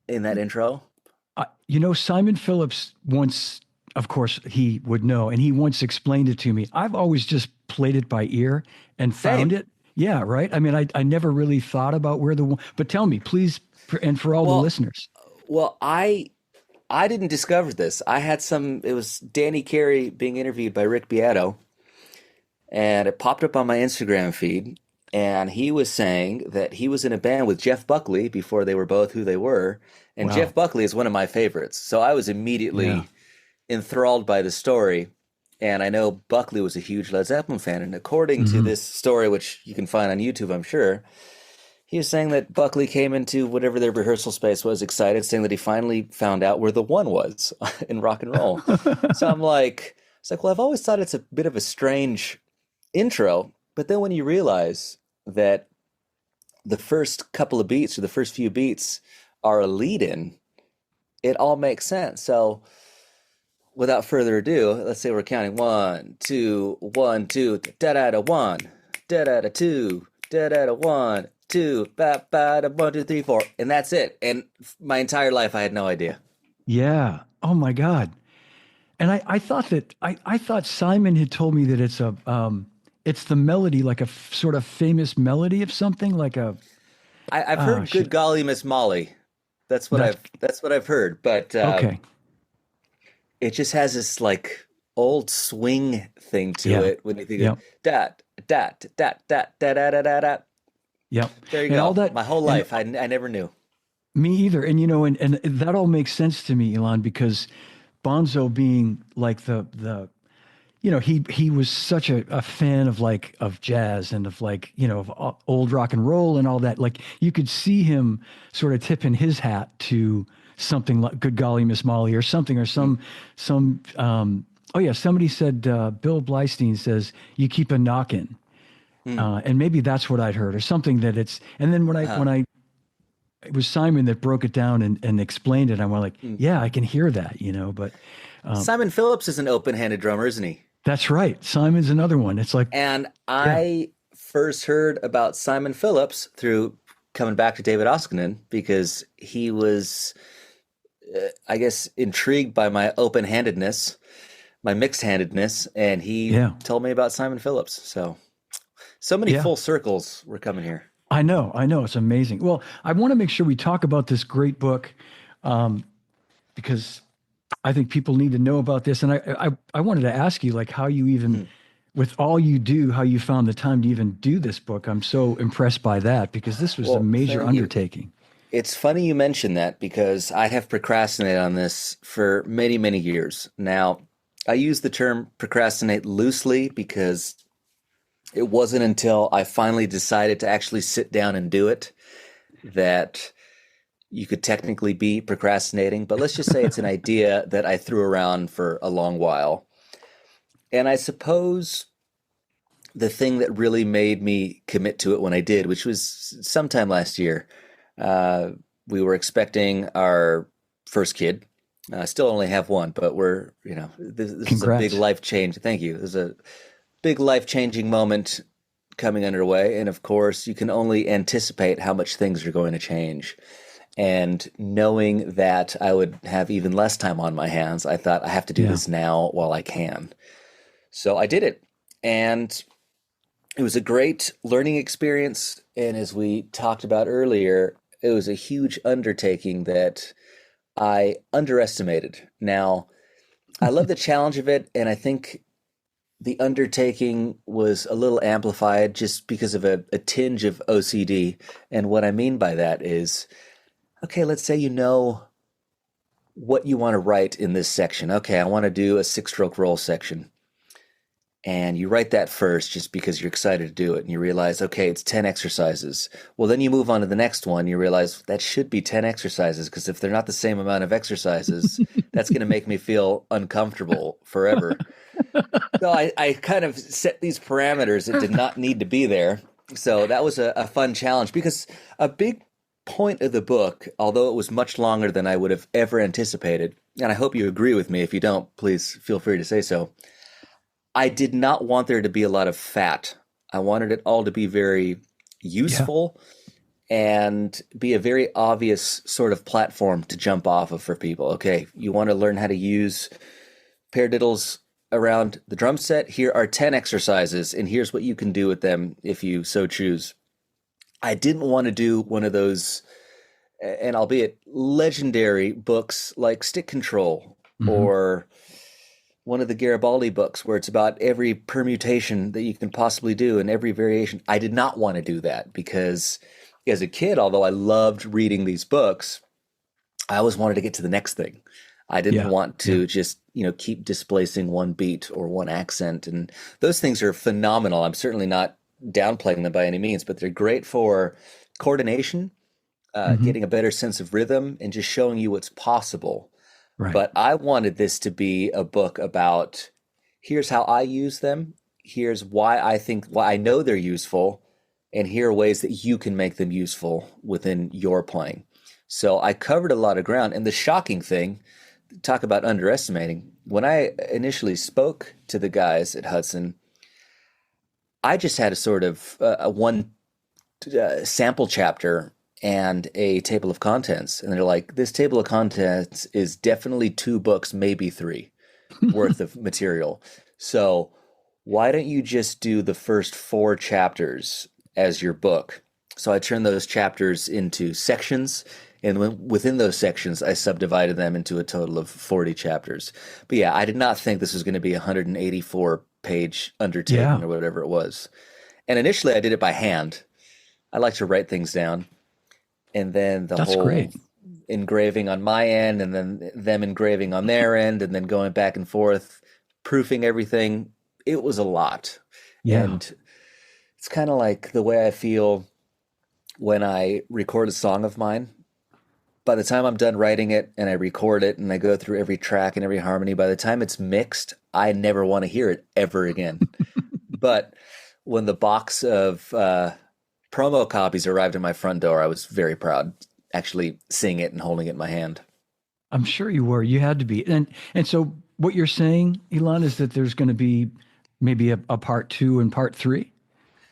B: in that intro?
A: Simon Phillips once, of course, he would know, and he once explained it to me. I've always just played it by ear and found it. Yeah, right. I mean, I never really thought about where the one, but tell me, please, and for all the listeners.
B: Well, I didn't discover this. It was Danny Carey being interviewed by Rick Beato, and it popped up on my Instagram feed. And he was saying that he was in a band with Jeff Buckley before they were both who they were. And
A: Wow.
B: Jeff Buckley is one of my favorites. So I was immediately enthralled by the story. And I know Buckley was a huge Led Zeppelin fan. And according to this story, which you can find on YouTube, I'm sure, he was saying that Buckley came into whatever their rehearsal space was excited, saying that he finally found out where the one was in rock and roll. So it's like, well, I've always thought it's a bit of a strange intro. But then when you realize that the first couple of beats or the first few beats are a lead-in, it all makes sense. So without further ado, let's say we're counting 1, 2, 1, 2, da-da-da, 1, da-da-da, 2, da-da-da, 1, 2, ba-ba-da, 1, 2, 3, 4, and that's it. And my entire life, I had no idea.
A: Yeah. Oh my God. And I thought that I thought Simon had told me that it's the melody, like a sort of famous melody of something, like
B: I've heard "Good Golly, Miss Molly." That's what I've heard. But
A: okay.
B: It just has this like old swing thing to it when you think of da da da da da da da da da.
A: Yep.
B: There you
A: and
B: go.
A: All that,
B: my whole life, I never knew.
A: Me either. And and that all makes sense to me, Ilan, because Bonzo being like he was such a fan of jazz and of of old rock and roll and all that. Like you could see him sort of tipping his hat to something like "Good Golly, Miss Molly" or something, or somebody said, Bill Blystein says, "You keep a knockin'." And maybe that's what I'd heard or something and then when it was Simon that broke it down and explained it, I went like, yeah, I can hear that, but
B: Simon Phillips is an open-handed drummer, isn't he?
A: That's right. Simon's another one. It's like,
B: and I first heard about Simon Phillips through coming back to David Oskinen because he was, I guess, intrigued by my open-handedness, my mixed-handedness, and he told me about Simon Phillips. So many full circles were coming here.
A: I know. It's amazing. Well, I want to make sure we talk about this great book because I think people need to know about this. And I wanted to ask you, like, how you even, with all you do, how you found the time to even do this book. I'm so impressed by that because this was a major undertaking.
B: It's funny you mention that because I have procrastinated on this for many, many years. Now, I use the term procrastinate loosely because it wasn't until I finally decided to actually sit down and do it that you could technically be procrastinating, but let's just say it's an idea that I threw around for a long while. And I suppose the thing that really made me commit to it when I did, which was sometime last year, uh, we were expecting our first kid. Still only have one, but this is a big
A: Congrats.
B: life change. Thank you. There's a big life changing moment coming underway. And of course, you can only anticipate how much things are going to change. And knowing that I would have even less time on my hands, I thought I have to do
A: Yeah.
B: this now while I can. So I did it. And it was a great learning experience. And as we talked about earlier, it was a huge undertaking that I underestimated. Now, I love the challenge of it. And I think the undertaking was a little amplified just because of a tinge of OCD. And what I mean by that is, okay, let's say you know what you want to write in this section. Okay, I want to do a 6-stroke roll section. And you write that first just because you're excited to do it. And you realize, okay, it's 10 exercises. Well, then you move on to the next one. You realize that should be 10 exercises because if they're not the same amount of exercises, that's going to make me feel uncomfortable forever. So I kind of set these parameters that did not need to be there. So that was a fun challenge because a big point of the book, although it was much longer than I would have ever anticipated, and I hope you agree with me. If you don't, please feel free to say so. I did not want there to be a lot of fat. I wanted it all to be very
A: Yeah.
B: useful and be a very obvious sort of platform to jump off of for people. Okay, you want to learn how to use paradiddles around the drum set? Here are 10 exercises, and here's what you can do with them if you so choose. I didn't want to do one of those, and albeit legendary books like Stick Control
A: Hmm.
B: or one of the Garibaldi books where it's about every permutation that you can possibly do and every variation. I did not want to do that because as a kid, although I loved reading these books, I always wanted to get to the next thing. I didn't
A: Yeah.
B: want
A: Yeah.
B: to just, keep displacing one beat or one accent. And those things are phenomenal. I'm certainly not downplaying them by any means, but they're great for coordination,
A: Hmm.
B: getting a better sense of rhythm, and just showing you what's possible.
A: Right.
B: But I wanted this to be a book about here's how I use them, here's why I know they're useful, and here are ways that you can make them useful within your playing. So I covered a lot of ground. And the shocking thing, talk about underestimating, when I initially spoke to the guys at Hudson, I just had a sort of a one sample chapter and a table of contents. And they're like, this table of contents is definitely 2 books, maybe 3 worth of material. So why don't you just do the first 4 chapters as your book? So I turned those chapters into sections. And within those sections, I subdivided them into a total of 40 chapters. But yeah, I did not think this was going to be a 184-page undertaking
A: Yeah.
B: or whatever it was. And initially, I did it by hand. I like to write things down, and then the
A: That's
B: whole
A: great.
B: engraving on my end, and then them engraving on their end, and then going back and forth, proofing everything. It was a lot.
A: Yeah.
B: And it's kind of like the way I feel when I record a song of mine. By the time I'm done writing it and I record it and I go through every track and every harmony, by the time it's mixed, I never want to hear it ever again. But when the box of promo copies arrived at my front door, I was very proud, actually seeing it and holding it in my hand.
A: I'm sure you were. You had to be. And so what you're saying, Elon, is that there's going to be maybe a part two and part three?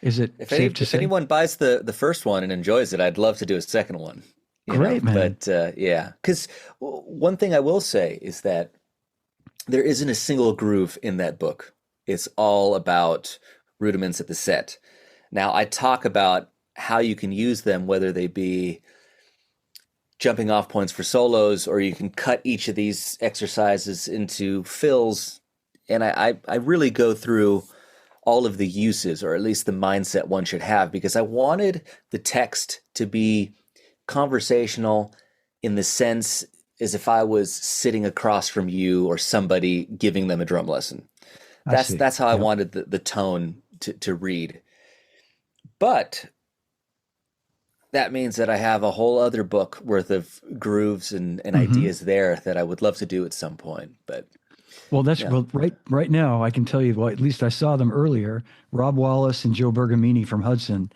A: Is it safe to
B: If
A: say?
B: anyone buys the first one and enjoys it, I'd love to do a second one.
A: Great, man.
B: But yeah, because one thing I will say is that there isn't a single groove in that book. It's all about rudiments at the set. Now, I talk about how you can use them, whether they be jumping off points for solos, or you can cut each of these exercises into fills. And I really go through all of the uses, or at least the mindset one should have, because I wanted the text to be conversational in the sense as if I was sitting across from you or somebody giving them a drum lesson.
A: I see.
B: That's how I
A: Yep.
B: wanted the tone to read. But that means that I have a whole other book worth of grooves and
A: Hmm.
B: ideas there that I would love to do at some point. But
A: Well, that's
B: yeah,
A: well, right now I can tell you, well, at least I saw them earlier. Rob Wallace and Joe Bergamini from Hudson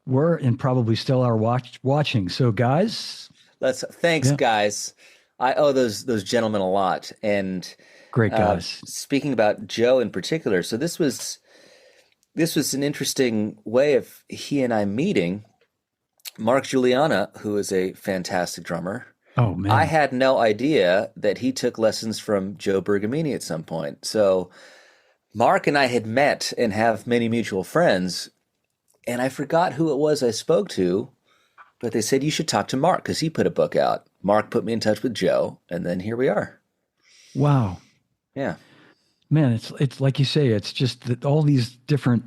A: were and probably still are watching. So guys,
B: thanks
A: yeah,
B: guys. I owe those gentlemen a lot. And
A: great guys.
B: speaking about Joe in particular, so this was an interesting way of he and I meeting. Mark Juliana, who is a fantastic drummer,
A: Oh
B: I
A: man.
B: had no idea that he took lessons from Joe Bergamini at some point. So Mark and I had met and have many mutual friends, and I forgot who it was I spoke to, but they said you should talk to Mark because he put a book out. Mark put me in touch with Joe, and then here we are.
A: Wow.
B: Yeah.
A: Man, it's like you say, it's just that all these different,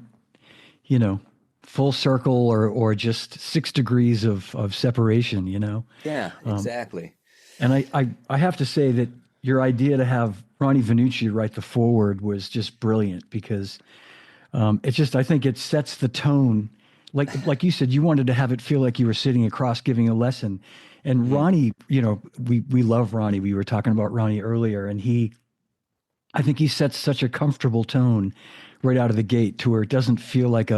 A: you know, full circle or just 6 degrees of separation, you know.
B: Yeah,
A: Um,
B: exactly.
A: and I have to say that your idea to have Ronnie Vanucci write the foreword was just brilliant because it's just I think it sets the tone. Like you said, you wanted to have it feel like you were sitting across giving a lesson. And
B: Hmm.
A: Ronnie, we love Ronnie. We were talking about Ronnie earlier, and I think he sets such a comfortable tone right out of the gate to where it doesn't feel like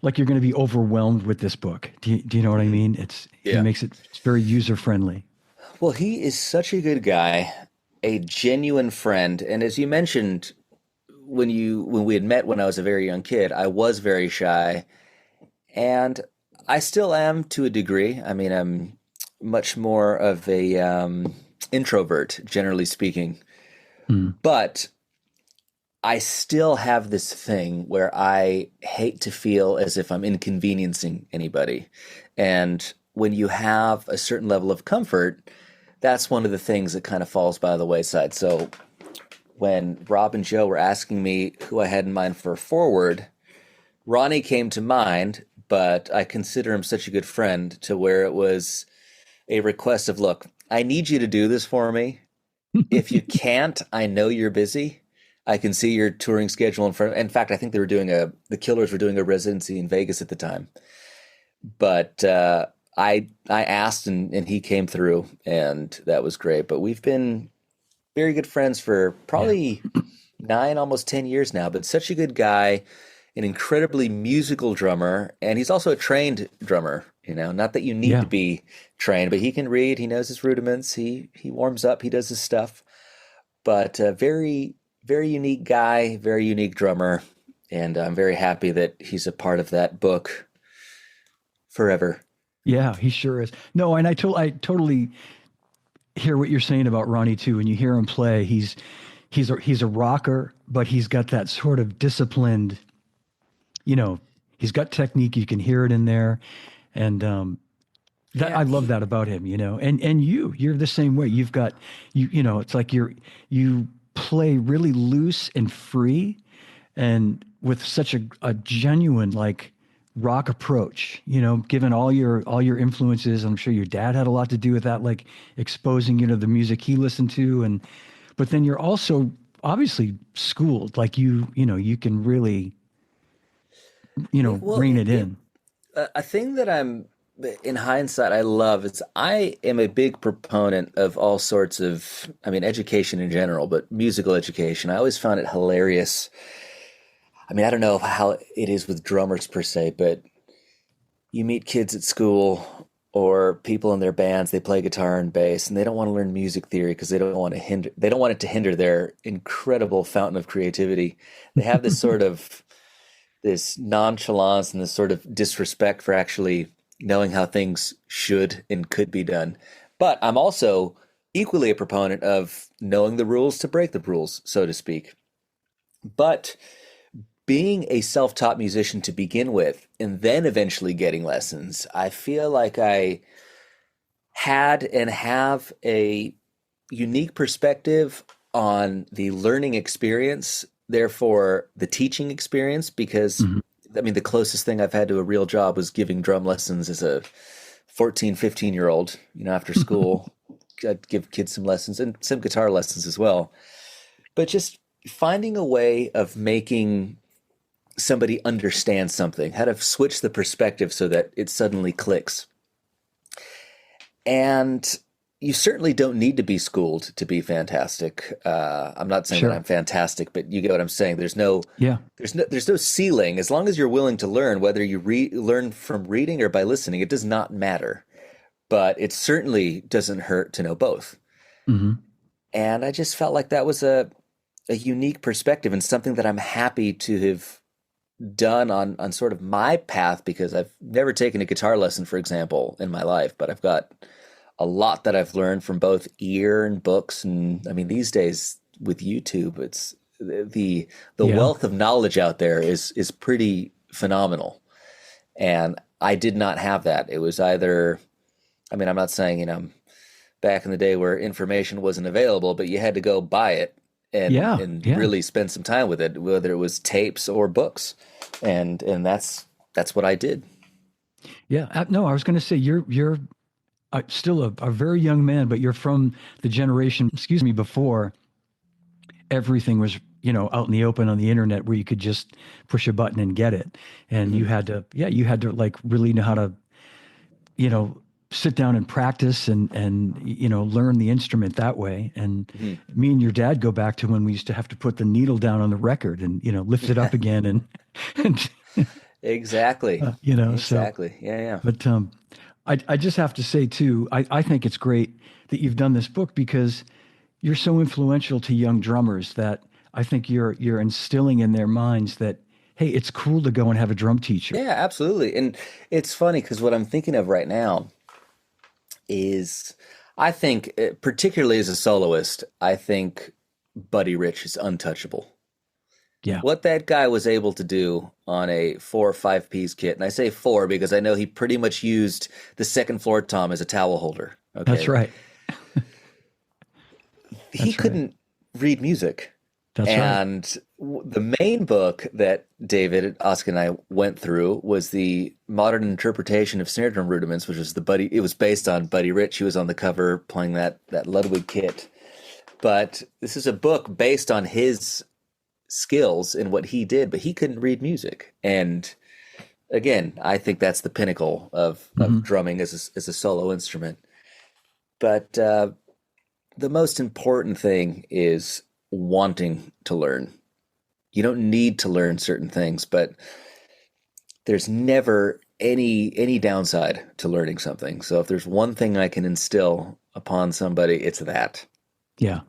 A: like you're going to be overwhelmed with this book. Do you know what I
B: Hmm.
A: mean? He
B: Yeah.
A: makes it's very user friendly.
B: Well, he is such a good guy, a genuine friend, and as you mentioned when we had met when I was a very young kid, I was very shy, and I still am to a degree. I mean, I'm much more of a introvert, generally speaking,
A: Mm.
B: but I still have this thing where I hate to feel as if I'm inconveniencing anybody. And when you have a certain level of comfort, that's one of the things that kind of falls by the wayside. So when Rob and Joe were asking me who I had in mind for a forward, Ronnie came to mind, but I consider him such a good friend to where it was a request of, look, I need you to do this for me. If you can't, I know you're busy. I can see your touring schedule in front. In fact, I think the Killers were doing a residency in Vegas at the time. But I asked and he came through, and that was great. But we've been very good friends for
A: Yeah.
B: probably 9, almost 10 years now. But such a good guy, an incredibly musical drummer, and he's also a trained drummer. You know, not that you need to
A: Yeah.
B: be trained, but he can read. He knows his rudiments. He warms up. He does his stuff. But very unique guy, very unique drummer, and I'm very happy that he's a part of that book forever.
A: Yeah, he sure is. No, and I totally hear what you're saying about Ronnie too. When you hear him play, he's a rocker, but he's got that sort of disciplined, you know, he's got technique. You can hear it in there. And that
B: Yeah,
A: I love that about him, you know. And you're the same way. You've got it's like you play really loose and free and with such a genuine like rock approach, given all your influences. I'm sure your dad had a lot to do with that, like exposing you to the music he listened to. And but then you're also obviously schooled, like you can really,
B: yeah. Well,
A: rein it in.
B: a thing that I'm in hindsight I love is I am a big proponent of all sorts of, I mean, education in general, but musical education. I always found it hilarious. I mean, I don't know how it is with drummers per se, but you meet kids at school or people in their bands, they play guitar and bass and they don't want to learn music theory because they don't want it to hinder their incredible fountain of creativity. They have this nonchalance and this sort of disrespect for actually knowing how things should and could be done. But I'm also equally a proponent of knowing the rules to break the rules, so to speak. But being a self-taught musician to begin with and then eventually getting lessons, I feel like I had and have a unique perspective on the learning experience, therefore the teaching experience, because
A: Mhm.
B: I mean the closest thing I've had to a real job was giving drum lessons as a 14, 15-year old, after school. I'd give kids some lessons and some guitar lessons as well. But just finding a way of making somebody understands something, how to switch the perspective so that it suddenly clicks. And you certainly don't need to be schooled to be fantastic. I'm not saying
A: Sure.
B: that I'm fantastic, but you get what I'm saying. There's no
A: Yeah.
B: there's no ceiling. As long as you're willing to learn, whether you learn from reading or by listening, it does not matter. But it certainly doesn't hurt to know both.
A: Hmm.
B: And I just felt like that was a unique perspective and something that I'm happy to have done on sort of my path, because I've never taken a guitar lesson, for example, in my life, but I've got a lot that I've learned from both ear and books. And I mean, these days with YouTube, it's the wealth of knowledge out there is pretty phenomenal. And I did not have that. It was either, I mean, I'm not saying, back in the day where information wasn't available, but you had to go buy it and really spend some time with it, whether it was tapes or books. And that's what I did.
A: Yeah. No, I was going to say you're still a very young man, but you're from the generation, before everything was, out in the open on the internet where you could just push a button and get it. And you had to like really know how to, sit down and practice and learn the instrument that way. And me and your dad go back to when we used to have to put the needle down on the record and, lift it up again and
B: Exactly.
A: Exactly.
B: So, yeah.
A: But I just have to say too, I think it's great that you've done this book because you're so influential to young drummers that I think you're instilling in their minds that, hey, it's cool to go and have a drum teacher.
B: Yeah, absolutely. And it's funny because what I'm thinking of right now is, I think, particularly as a soloist, I think Buddy Rich is untouchable.
A: Yeah.
B: What that guy was able to do on a 4 or 5 piece kit, and I say 4 because I know he pretty much used the second floor tom as a towel holder. Okay,
A: that's right.
B: He couldn't read music.
A: That's
B: and
A: right.
B: The main book that David, Oscar, and I went through was the Modern Interpretation of Snare Drum Rudiments, which was it was based on Buddy Rich. He was on the cover playing that Ludwig kit. But this is a book based on his skills and what he did, but he couldn't read music. And again, I think that's the pinnacle of drumming as a solo instrument. But the most important thing is wanting to learn. You don't need to learn certain things, but there's never any downside to learning something. So if there's one thing I can instill upon somebody, it's that.
A: Yeah.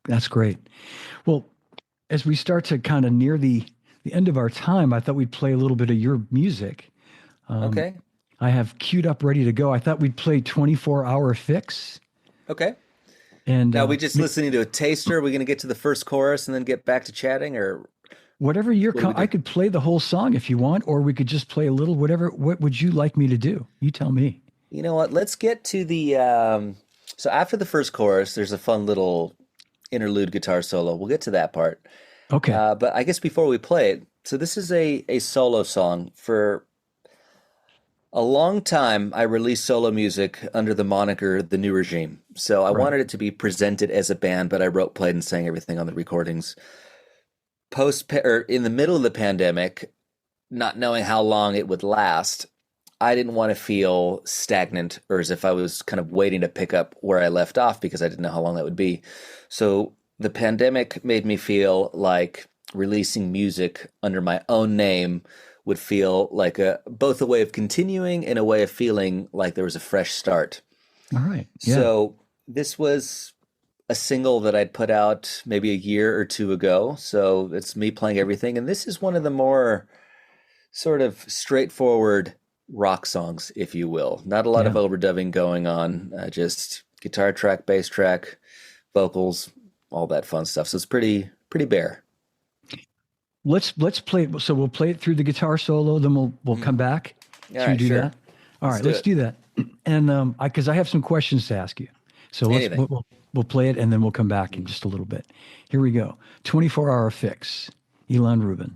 A: That's great. Well, as we start to kind of near the end of our time, I thought we'd play a little bit of your music.
B: Okay.
A: I have queued up ready to go. I thought we'd play 24-Hour Fix.
B: Okay.
A: And
B: now we just listening to a taster. Are we going to get to the first chorus and then get back to chatting, or
A: whatever I could play the whole song if you want, or we could just play a little. What would you like me to do? You tell me.
B: You know what? Let's get to the. So after the first chorus, there's a fun little interlude guitar solo. We'll get to that part.
A: Okay.
B: But I guess before we play it, so this is a solo song. For a long time, I released solo music under the moniker The New Regime. So I wanted it to be presented as a band, but I wrote, played, and sang everything on the recordings. In the middle of the pandemic, not knowing how long it would last, I didn't want to feel stagnant or as if I was kind of waiting to pick up where I left off because I didn't know how long that would be. So the pandemic made me feel like releasing music under my own name would feel like both a way of continuing and a way of feeling like there was a fresh start.
A: All right. Yeah.
B: So this was a single that I'd put out maybe a year or two ago. So it's me playing everything. And this is one of the more sort of straightforward rock songs, if you will. Not a lot of overdubbing going on, just guitar track, bass track, vocals, all that fun stuff. So it's pretty bare.
A: Let's play. So we'll play it through the guitar solo, then we'll come back. Should we do that? All right, let's do that. And because I have some questions to ask you. So we'll play it and then we'll come back in just a little bit. Here we go. 24-Hour Fix, Ilan Rubin.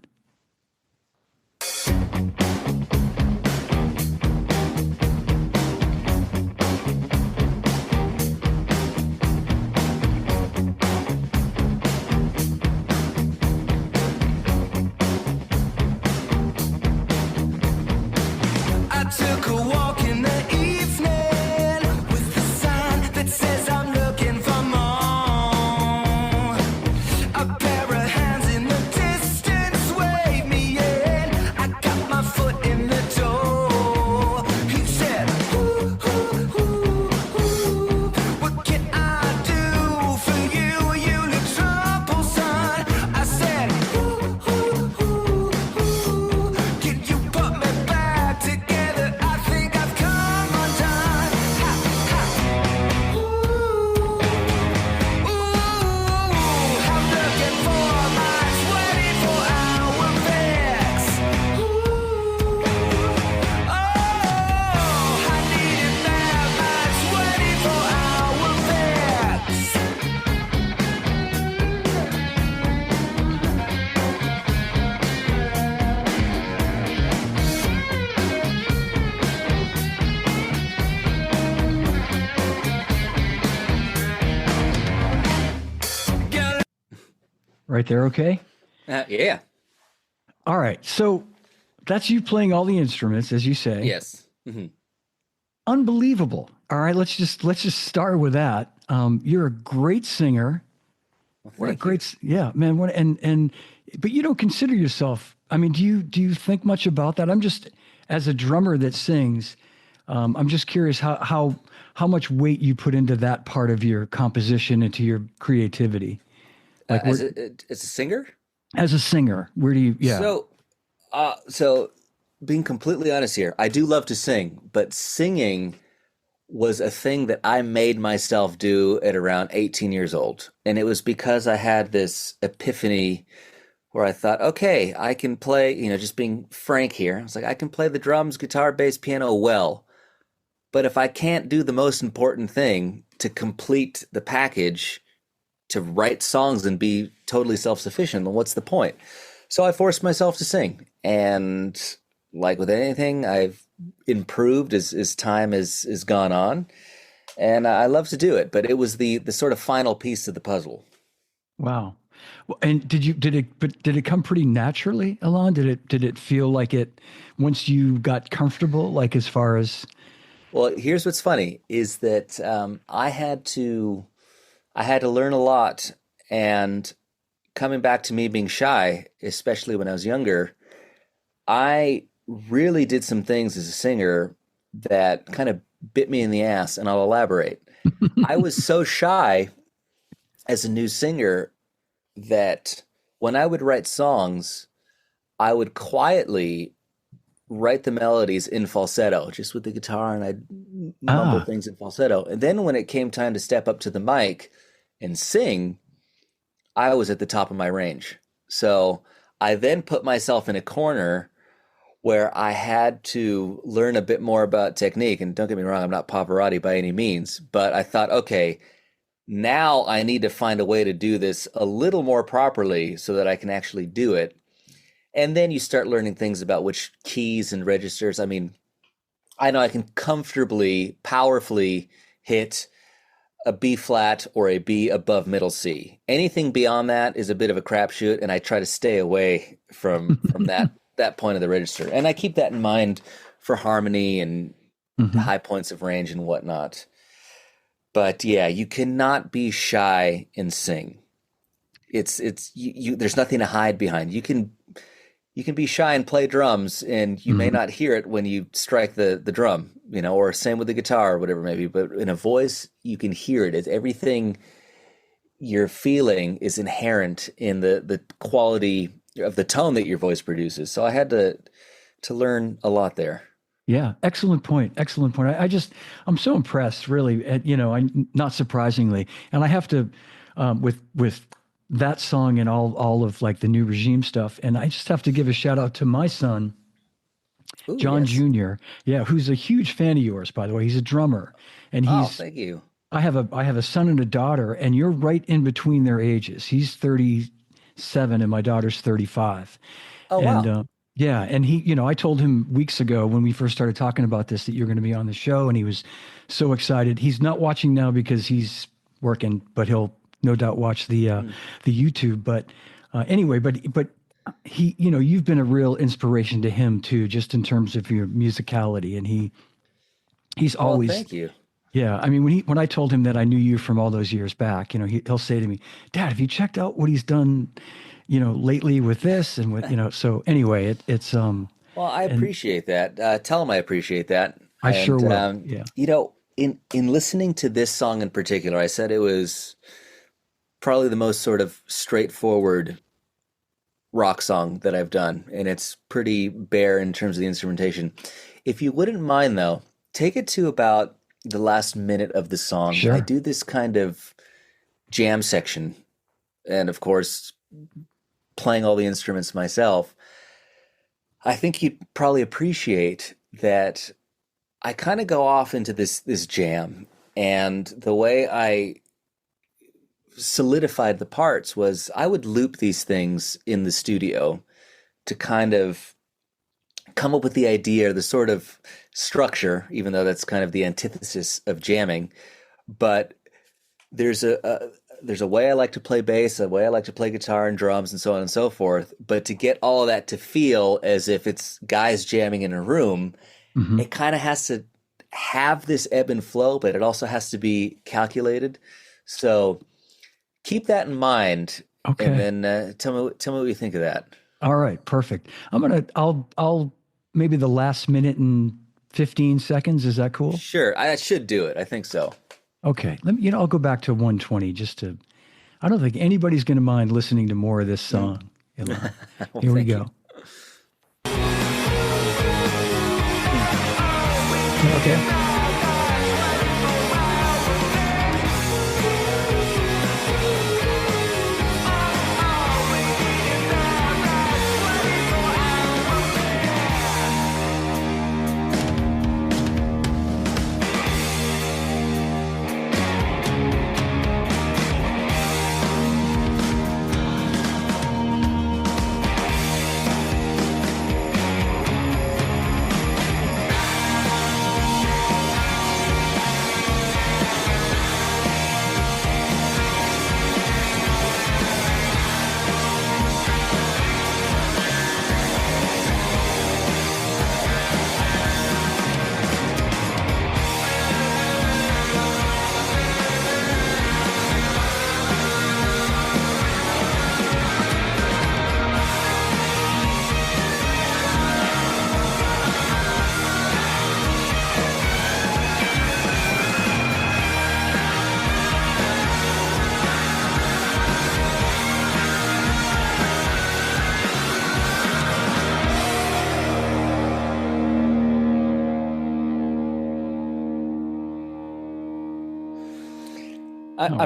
A: right there. Okay.
B: Yeah.
A: All right. So that's you playing all the instruments, as you say.
B: Yes. Hmm.
A: Unbelievable. All right. Let's just start with that. You're a great singer.
B: Well,
A: What a
B: thank you.
A: yeah, man. What and but you don't consider yourself. I mean, do you think much about that? I'm just as a drummer that sings. I'm just curious how much weight you put into that part of your composition, into your creativity. Like where
B: As a singer.
A: as a singer, where do you? Yeah.
B: So, so being completely honest here, I do love to sing, but singing was a thing that I made myself do at around 18 years old. And it was because I had this epiphany where I thought, okay, I can play, just being frank here. I was like, I can play the drums, guitar, bass, piano well. But if I can't do the most important thing to complete the package, to write songs and be totally self-sufficient, then what's the point? So I forced myself to sing. And like with anything, I've improved as time has gone on. And I love to do it, but it was the sort of final piece of the puzzle.
A: Wow. Well, and did it come pretty naturally, Alon? Did it feel like it once you got comfortable, like as far as
B: Well, here's what's funny is that I had to learn a lot, and coming back to me being shy, especially when I was younger, I really did some things as a singer that kind of bit me in the ass, and I'll elaborate. I was so shy as a new singer that when I would write songs, I would quietly write the melodies in falsetto, just with the guitar, and I'd mumble
A: ah,
B: things in falsetto. And then when it came time to step up to the mic and sing, I was at the top of my range. So I then put myself in a corner where I had to learn a bit more about technique. And don't get me wrong, I'm not Pavarotti by any means, but I thought, okay, now I need to find a way to do this a little more properly so that I can actually do it. And then you start learning things about which keys and registers. I mean, I know I can comfortably, powerfully hit a B flat or a B above middle C. Anything beyond that is a bit of a crapshoot, and I try to stay away from that point of the register. And I keep that in mind for harmony and
A: mhm.
B: high points of range and whatnot. But yeah, you cannot be shy and sing. It's you there's nothing to hide behind. You can be shy and play drums, and you may
A: Mhm.
B: not hear it when you strike the drum, or same with the guitar or whatever it may be. But in a voice, you can hear it. It's everything you're feeling is inherent in the quality of the tone that your voice produces. So I had to learn a lot there.
A: Yeah, excellent point. Excellent point. I'm so impressed, really. Not surprisingly, and I have to, with that song and all of like the new regime stuff, and I just have to give a shout out to my son,
B: Ooh,
A: John
B: yes.
A: Jr. Yeah, who's a huge fan of yours, by the way. He's a drummer, and
B: Oh,
A: he's
B: thank you.
A: I have a son and a daughter, and you're right in between their ages. He's 37 and my daughter's 35.
B: Oh,
A: And
B: wow.
A: yeah, and I told him weeks ago when we first started talking about this that you're going to be on the show, and he was so excited. He's not watching now because he's working, but he'll no doubt watch
B: Mm.
A: the YouTube. But anyway, but you've been a real inspiration to him too, just in terms of your musicality, and he's
B: Well,
A: always
B: thank you.
A: yeah. I mean, when I told him that I knew you from all those years back, he'll say to me, "Dad, have you checked out what he's done, lately with this and with So anyway, it's
B: Well, I
A: and
B: appreciate that. Tell him I appreciate that.
A: I sure
B: And
A: will. Yeah.
B: in listening to this song in particular, I said it was probably the most sort of straightforward rock song that I've done, and it's pretty bare in terms of the instrumentation. If you wouldn't mind, though, take it to about the last minute of the song. I
A: Sure.
B: do this kind of jam section, and of course, playing all the instruments myself. I think you'd probably appreciate that I kind of go off into this jam, and the way I solidified the parts was I would loop these things in the studio to kind of come up with the idea, the sort of structure, even though that's kind of the antithesis of jamming. But there's a way I like to play bass, a way I like to play guitar and drums and so on and so forth. But to get all of that to feel as if it's guys jamming in a room,
A: Hmm.
B: it kind of has to have this ebb and flow, but it also has to be calculated. So keep that in mind, and
A: Okay.
B: then tell me what you think of that.
A: All right. Perfect. I'll maybe the last minute and 15 seconds. Is that cool?
B: Sure, I should do it. I think so.
A: Okay. Let me, I'll go back to 120 just to, I don't think anybody's going to mind listening to more of this
B: Mm.
A: song, Ilan.
B: Well,
A: Here we
B: thank you.
A: go. Okay. All right.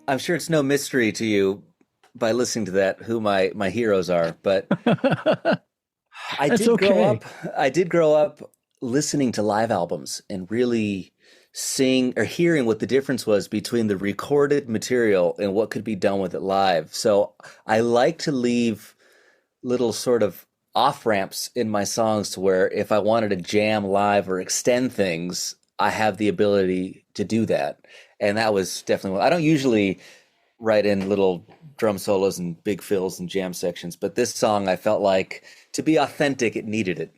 B: I'm sure it's no mystery to you by listening to that who my heroes are. But I
A: That's
B: did grow
A: okay.
B: up I did grow up listening to live albums and really seeing or hearing what the difference was between the recorded material and what could be done with it live. So I like to leave little sort of off ramps in my songs to where if I wanted to jam live or extend things, I have the ability to do that. And that was definitely, I don't usually write in little drum solos and big fills and jam sections, but this song I felt like to be authentic, it needed it.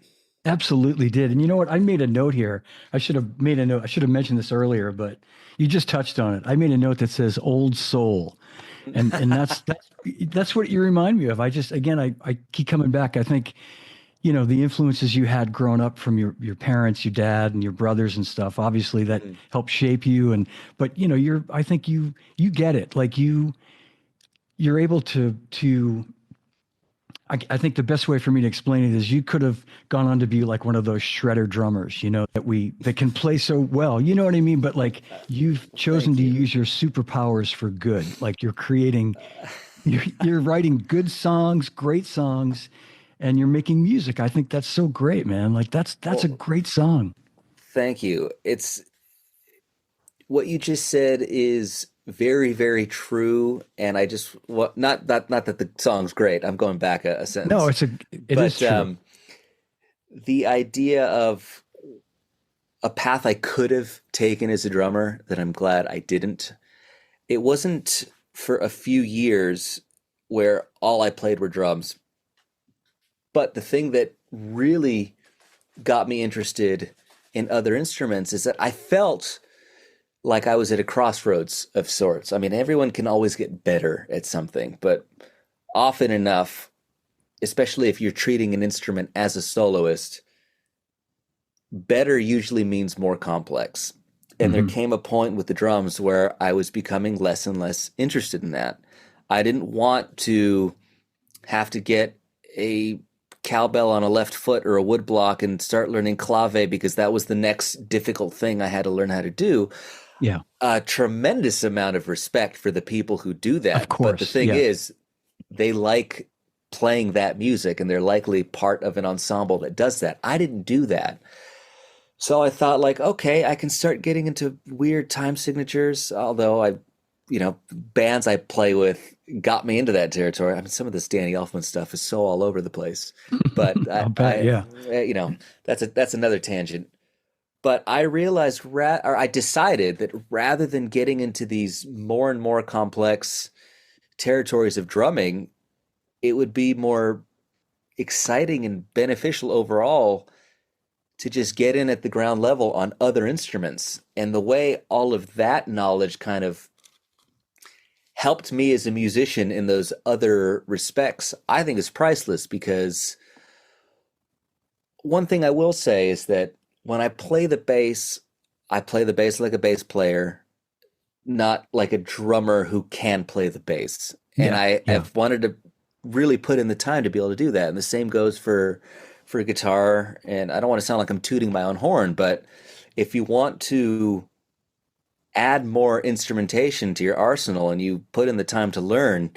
A: Absolutely did. And you know what? I made a note here. I should have made a note. I should have mentioned this earlier, but you just touched on it. I made a note that says old soul. And that's what you remind me of. I just again I keep coming back. I think, the influences you had growing up from your parents, your dad and your brothers and stuff, obviously that
B: Mhm.
A: helped shape you. And but I think you get it. Like you're able to I think the best way for me to explain it is you could have gone on to be like one of those shredder drummers, that can play so well. You know what I mean? But like you've chosen
B: Thank
A: to
B: you.
A: use your superpowers for good. Like you're writing good songs, great songs, and you're making music. I think that's so great, man. Like that's a
B: Well,
A: great song.
B: thank you. It's what you just said is very, very true. And I just what not that the song's great. I'm going back a
A: No,
B: sentence,
A: it is
B: but
A: true.
B: the idea of a path I could have taken as a drummer that I'm glad I didn't. It wasn't for a few years where all I played were drums, but the thing that really got me interested in other instruments is that I felt like I was at a crossroads of sorts. I mean, everyone can always get better at something, but often enough, especially if you're treating an instrument as a soloist, better usually means more complex. And there
A: Hmm.
B: came a point with the drums where I was becoming less and less interested in that. I didn't want to have to get a cowbell on a left foot or a wood block and start learning clave because that was the next difficult thing I had to learn how to do.
A: Yeah,
B: A tremendous amount of respect for the people who do
A: of
B: that. But the
A: course.
B: thing
A: Yeah.
B: is, they like playing that music and they're likely part of an ensemble that does that. I didn't do that. So I thought like, okay, I can start getting into weird time signatures, although bands I play with got me into that territory. I mean, some of this Danny Elfman stuff is so all over the place, but
A: I'll bet. Yeah.
B: that's another tangent. But I realized, or I decided that rather than getting into these more and more complex territories of drumming, it would be more exciting and beneficial overall to just get in at the ground level on other instruments. And the way all of that knowledge kind of helped me as a musician in those other respects, I think is priceless. Because one thing I will say is that when I play the bass like a bass player, not like a drummer who can play the bass. And
A: Yeah,
B: I
A: yeah,
B: have wanted to really put in the time to be able to do that. And the same goes for guitar. And I don't want to sound like I'm tooting my own horn, but if you want to add more instrumentation to your arsenal and you put in the time to learn,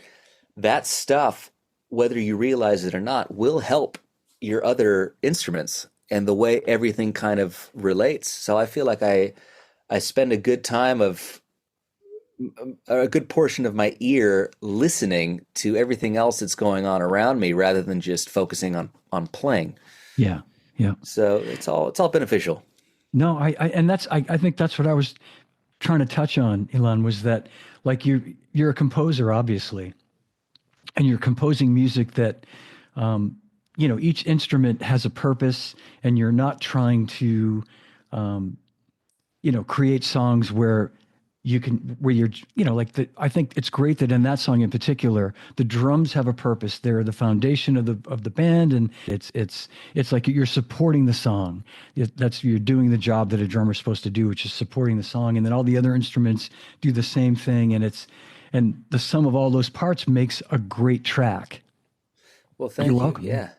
B: that stuff, whether you realize it or not, will help your other instruments and the way everything kind of relates. So I feel like I spend a good portion of my ear listening to everything else that's going on around me rather than just focusing on playing.
A: yeah, yeah.
B: So it's all beneficial.
A: No, I think that's what I was trying to touch on, Ilan, was that like you're a composer, obviously, and you're composing music that each instrument has a purpose, and you're not trying to create songs where you're I think it's great that in that song in particular the drums have a purpose. They're the foundation of the band, and it's like you're supporting the song. You're doing the job that a drummer's supposed to do, which is supporting the song, and then all the other instruments do the same thing, and the sum of all those parts makes a great track.
B: Well, thank
A: You're
B: you.
A: welcome.
B: Yeah.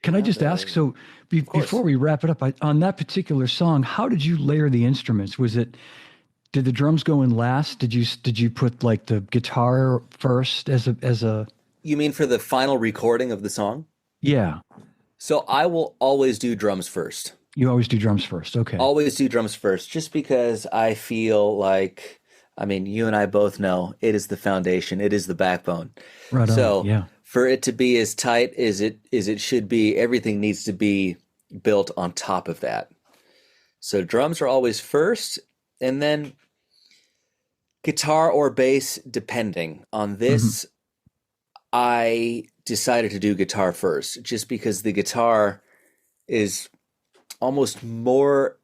A: Can I just ask, so
B: Of course.
A: before we wrap it up, on that particular song, how did you layer the instruments? Did the drums go in last? Did you put like the guitar first as a
B: You mean for the final recording of the song?
A: yeah,
B: So I will always do drums first.
A: you always do drums first. Okay.
B: Always do drums first, just because I feel like, I mean, you and I both know it is the foundation, it is the backbone.
A: Right on.
B: So
A: Yeah.
B: for it to be as tight as it should be, everything needs to be built on top of that. So drums are always first, and then guitar or bass, depending. On
A: Hmm.
B: this, I decided to do guitar first, just because the guitar is almost more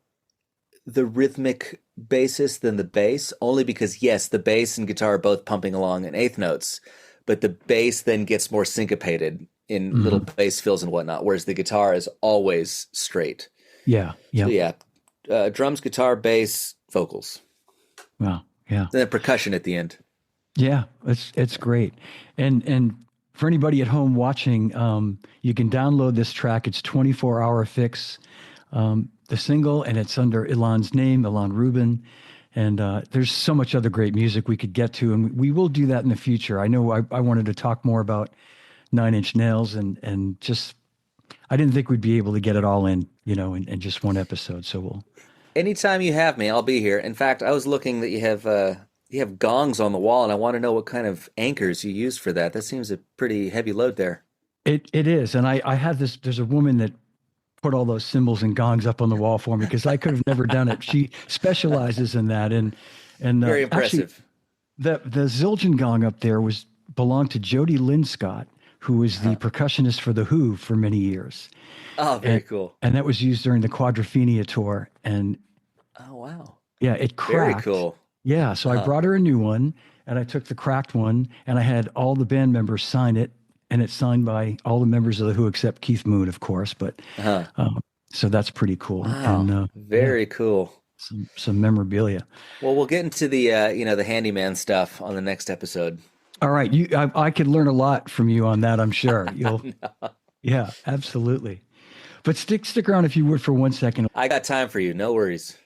B: the rhythmic basis than the bass, only because, yes, the bass and guitar are both pumping along in eighth notes, but the bass then gets more syncopated in little
A: Hmm.
B: bass fills and whatnot, whereas the guitar is always straight.
A: Yeah.
B: So
A: Yeah.
B: yeah, drums, guitar, bass, vocals,
A: Wow. Yeah.
B: and then percussion at the end.
A: Yeah. It's great. And for anybody at home watching, you can download this track. It's 24-hour fix, the single, and it's under Ilan's name, Ilan Rubin. And there's so much other great music we could get to, and we will do that in the future. I know I wanted to talk more about Nine Inch Nails, and just I didn't think we'd be able to get it all in just one episode. So we'll.
B: Anytime you have me, I'll be here. In fact, I was looking that you have gongs on the wall, and I want to know what kind of anchors you use for that. That seems a pretty heavy load there.
A: It is, and I had this. There's a woman that put all those cymbals and gongs up on the wall for me because I could have never done it. She specializes in that, and
B: Very
A: actually
B: impressive.
A: the Zildjian gong up there belonged to Jody Lynn Scott, who was the
B: Uh-huh.
A: percussionist for the Who for many years,
B: Oh, very
A: and
B: cool.
A: and that was used during the Quadrophenia tour, and
B: Oh, wow.
A: yeah, it
B: Very
A: cracked.
B: cool.
A: Yeah, so I
B: Uh-huh.
A: brought her a new one, and I took the cracked one, and I had all the band members sign it, and it's signed by all the members of the Who except Keith Moon, of course. But
B: Uh-huh.
A: so that's pretty cool, and
B: Wow.
A: yeah,
B: Very cool.
A: some memorabilia.
B: Well, we'll get into the handyman stuff on the next episode.
A: All right, I could learn a lot from you on that. I'm sure you'll. Yeah, absolutely. But stick around if you would for 1 second.
B: I got time for you. No worries.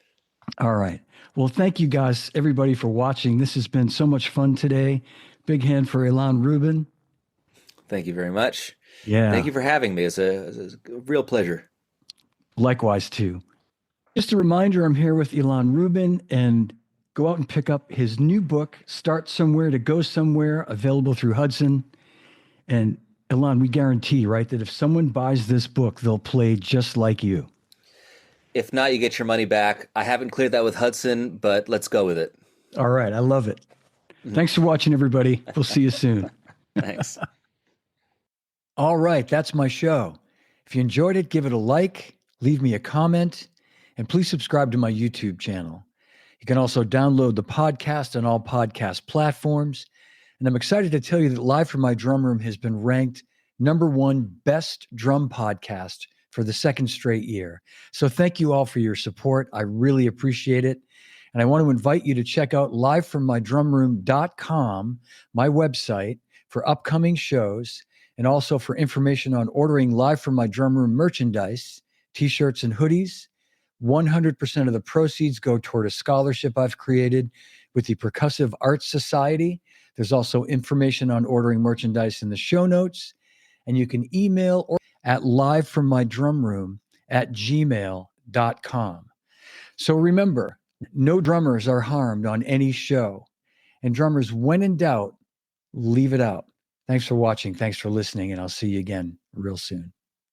A: All right. Well, thank you guys, everybody, for watching. This has been so much fun today. Big hand for Ilan Rubin.
B: Thank you very much. Thank
A: Yeah,
B: you for having me. It's a real pleasure.
A: likewise too. Just a reminder, I'm here with Ilan Rubin, and go out and pick up his new book, Start Somewhere to Go Somewhere, available through Hudson. And Ilan, we guarantee, right, that if someone buys this book, they'll play just like you.
B: If not, you get your money back. I haven't cleared that with Hudson, but let's go with it.
A: All right. I love it. Thanks for watching, everybody. We'll see you soon.
B: Thanks.
A: All right. That's my show. If you enjoyed it, give it a like, leave me a comment, and please subscribe to my YouTube channel. You can also download the podcast on all podcast platforms. And I'm excited to tell you that Live from My Drum Room has been ranked #1 best drum podcast for the second straight year. So thank you all for your support. I really appreciate it. And I want to invite you to check out livefrommydrumroom.com, my website, for upcoming shows and also for information on ordering Live from My Drum Room merchandise, t-shirts and hoodies. 100% of the proceeds go toward a scholarship I've created with the Percussive Arts Society. There's also information on ordering merchandise in the show notes. And you can email or at livefrommydrumroom@gmail.com. So remember, no drummers are harmed on any show. And drummers, when in doubt, leave it out. Thanks for watching. Thanks for listening. And I'll see you again real soon.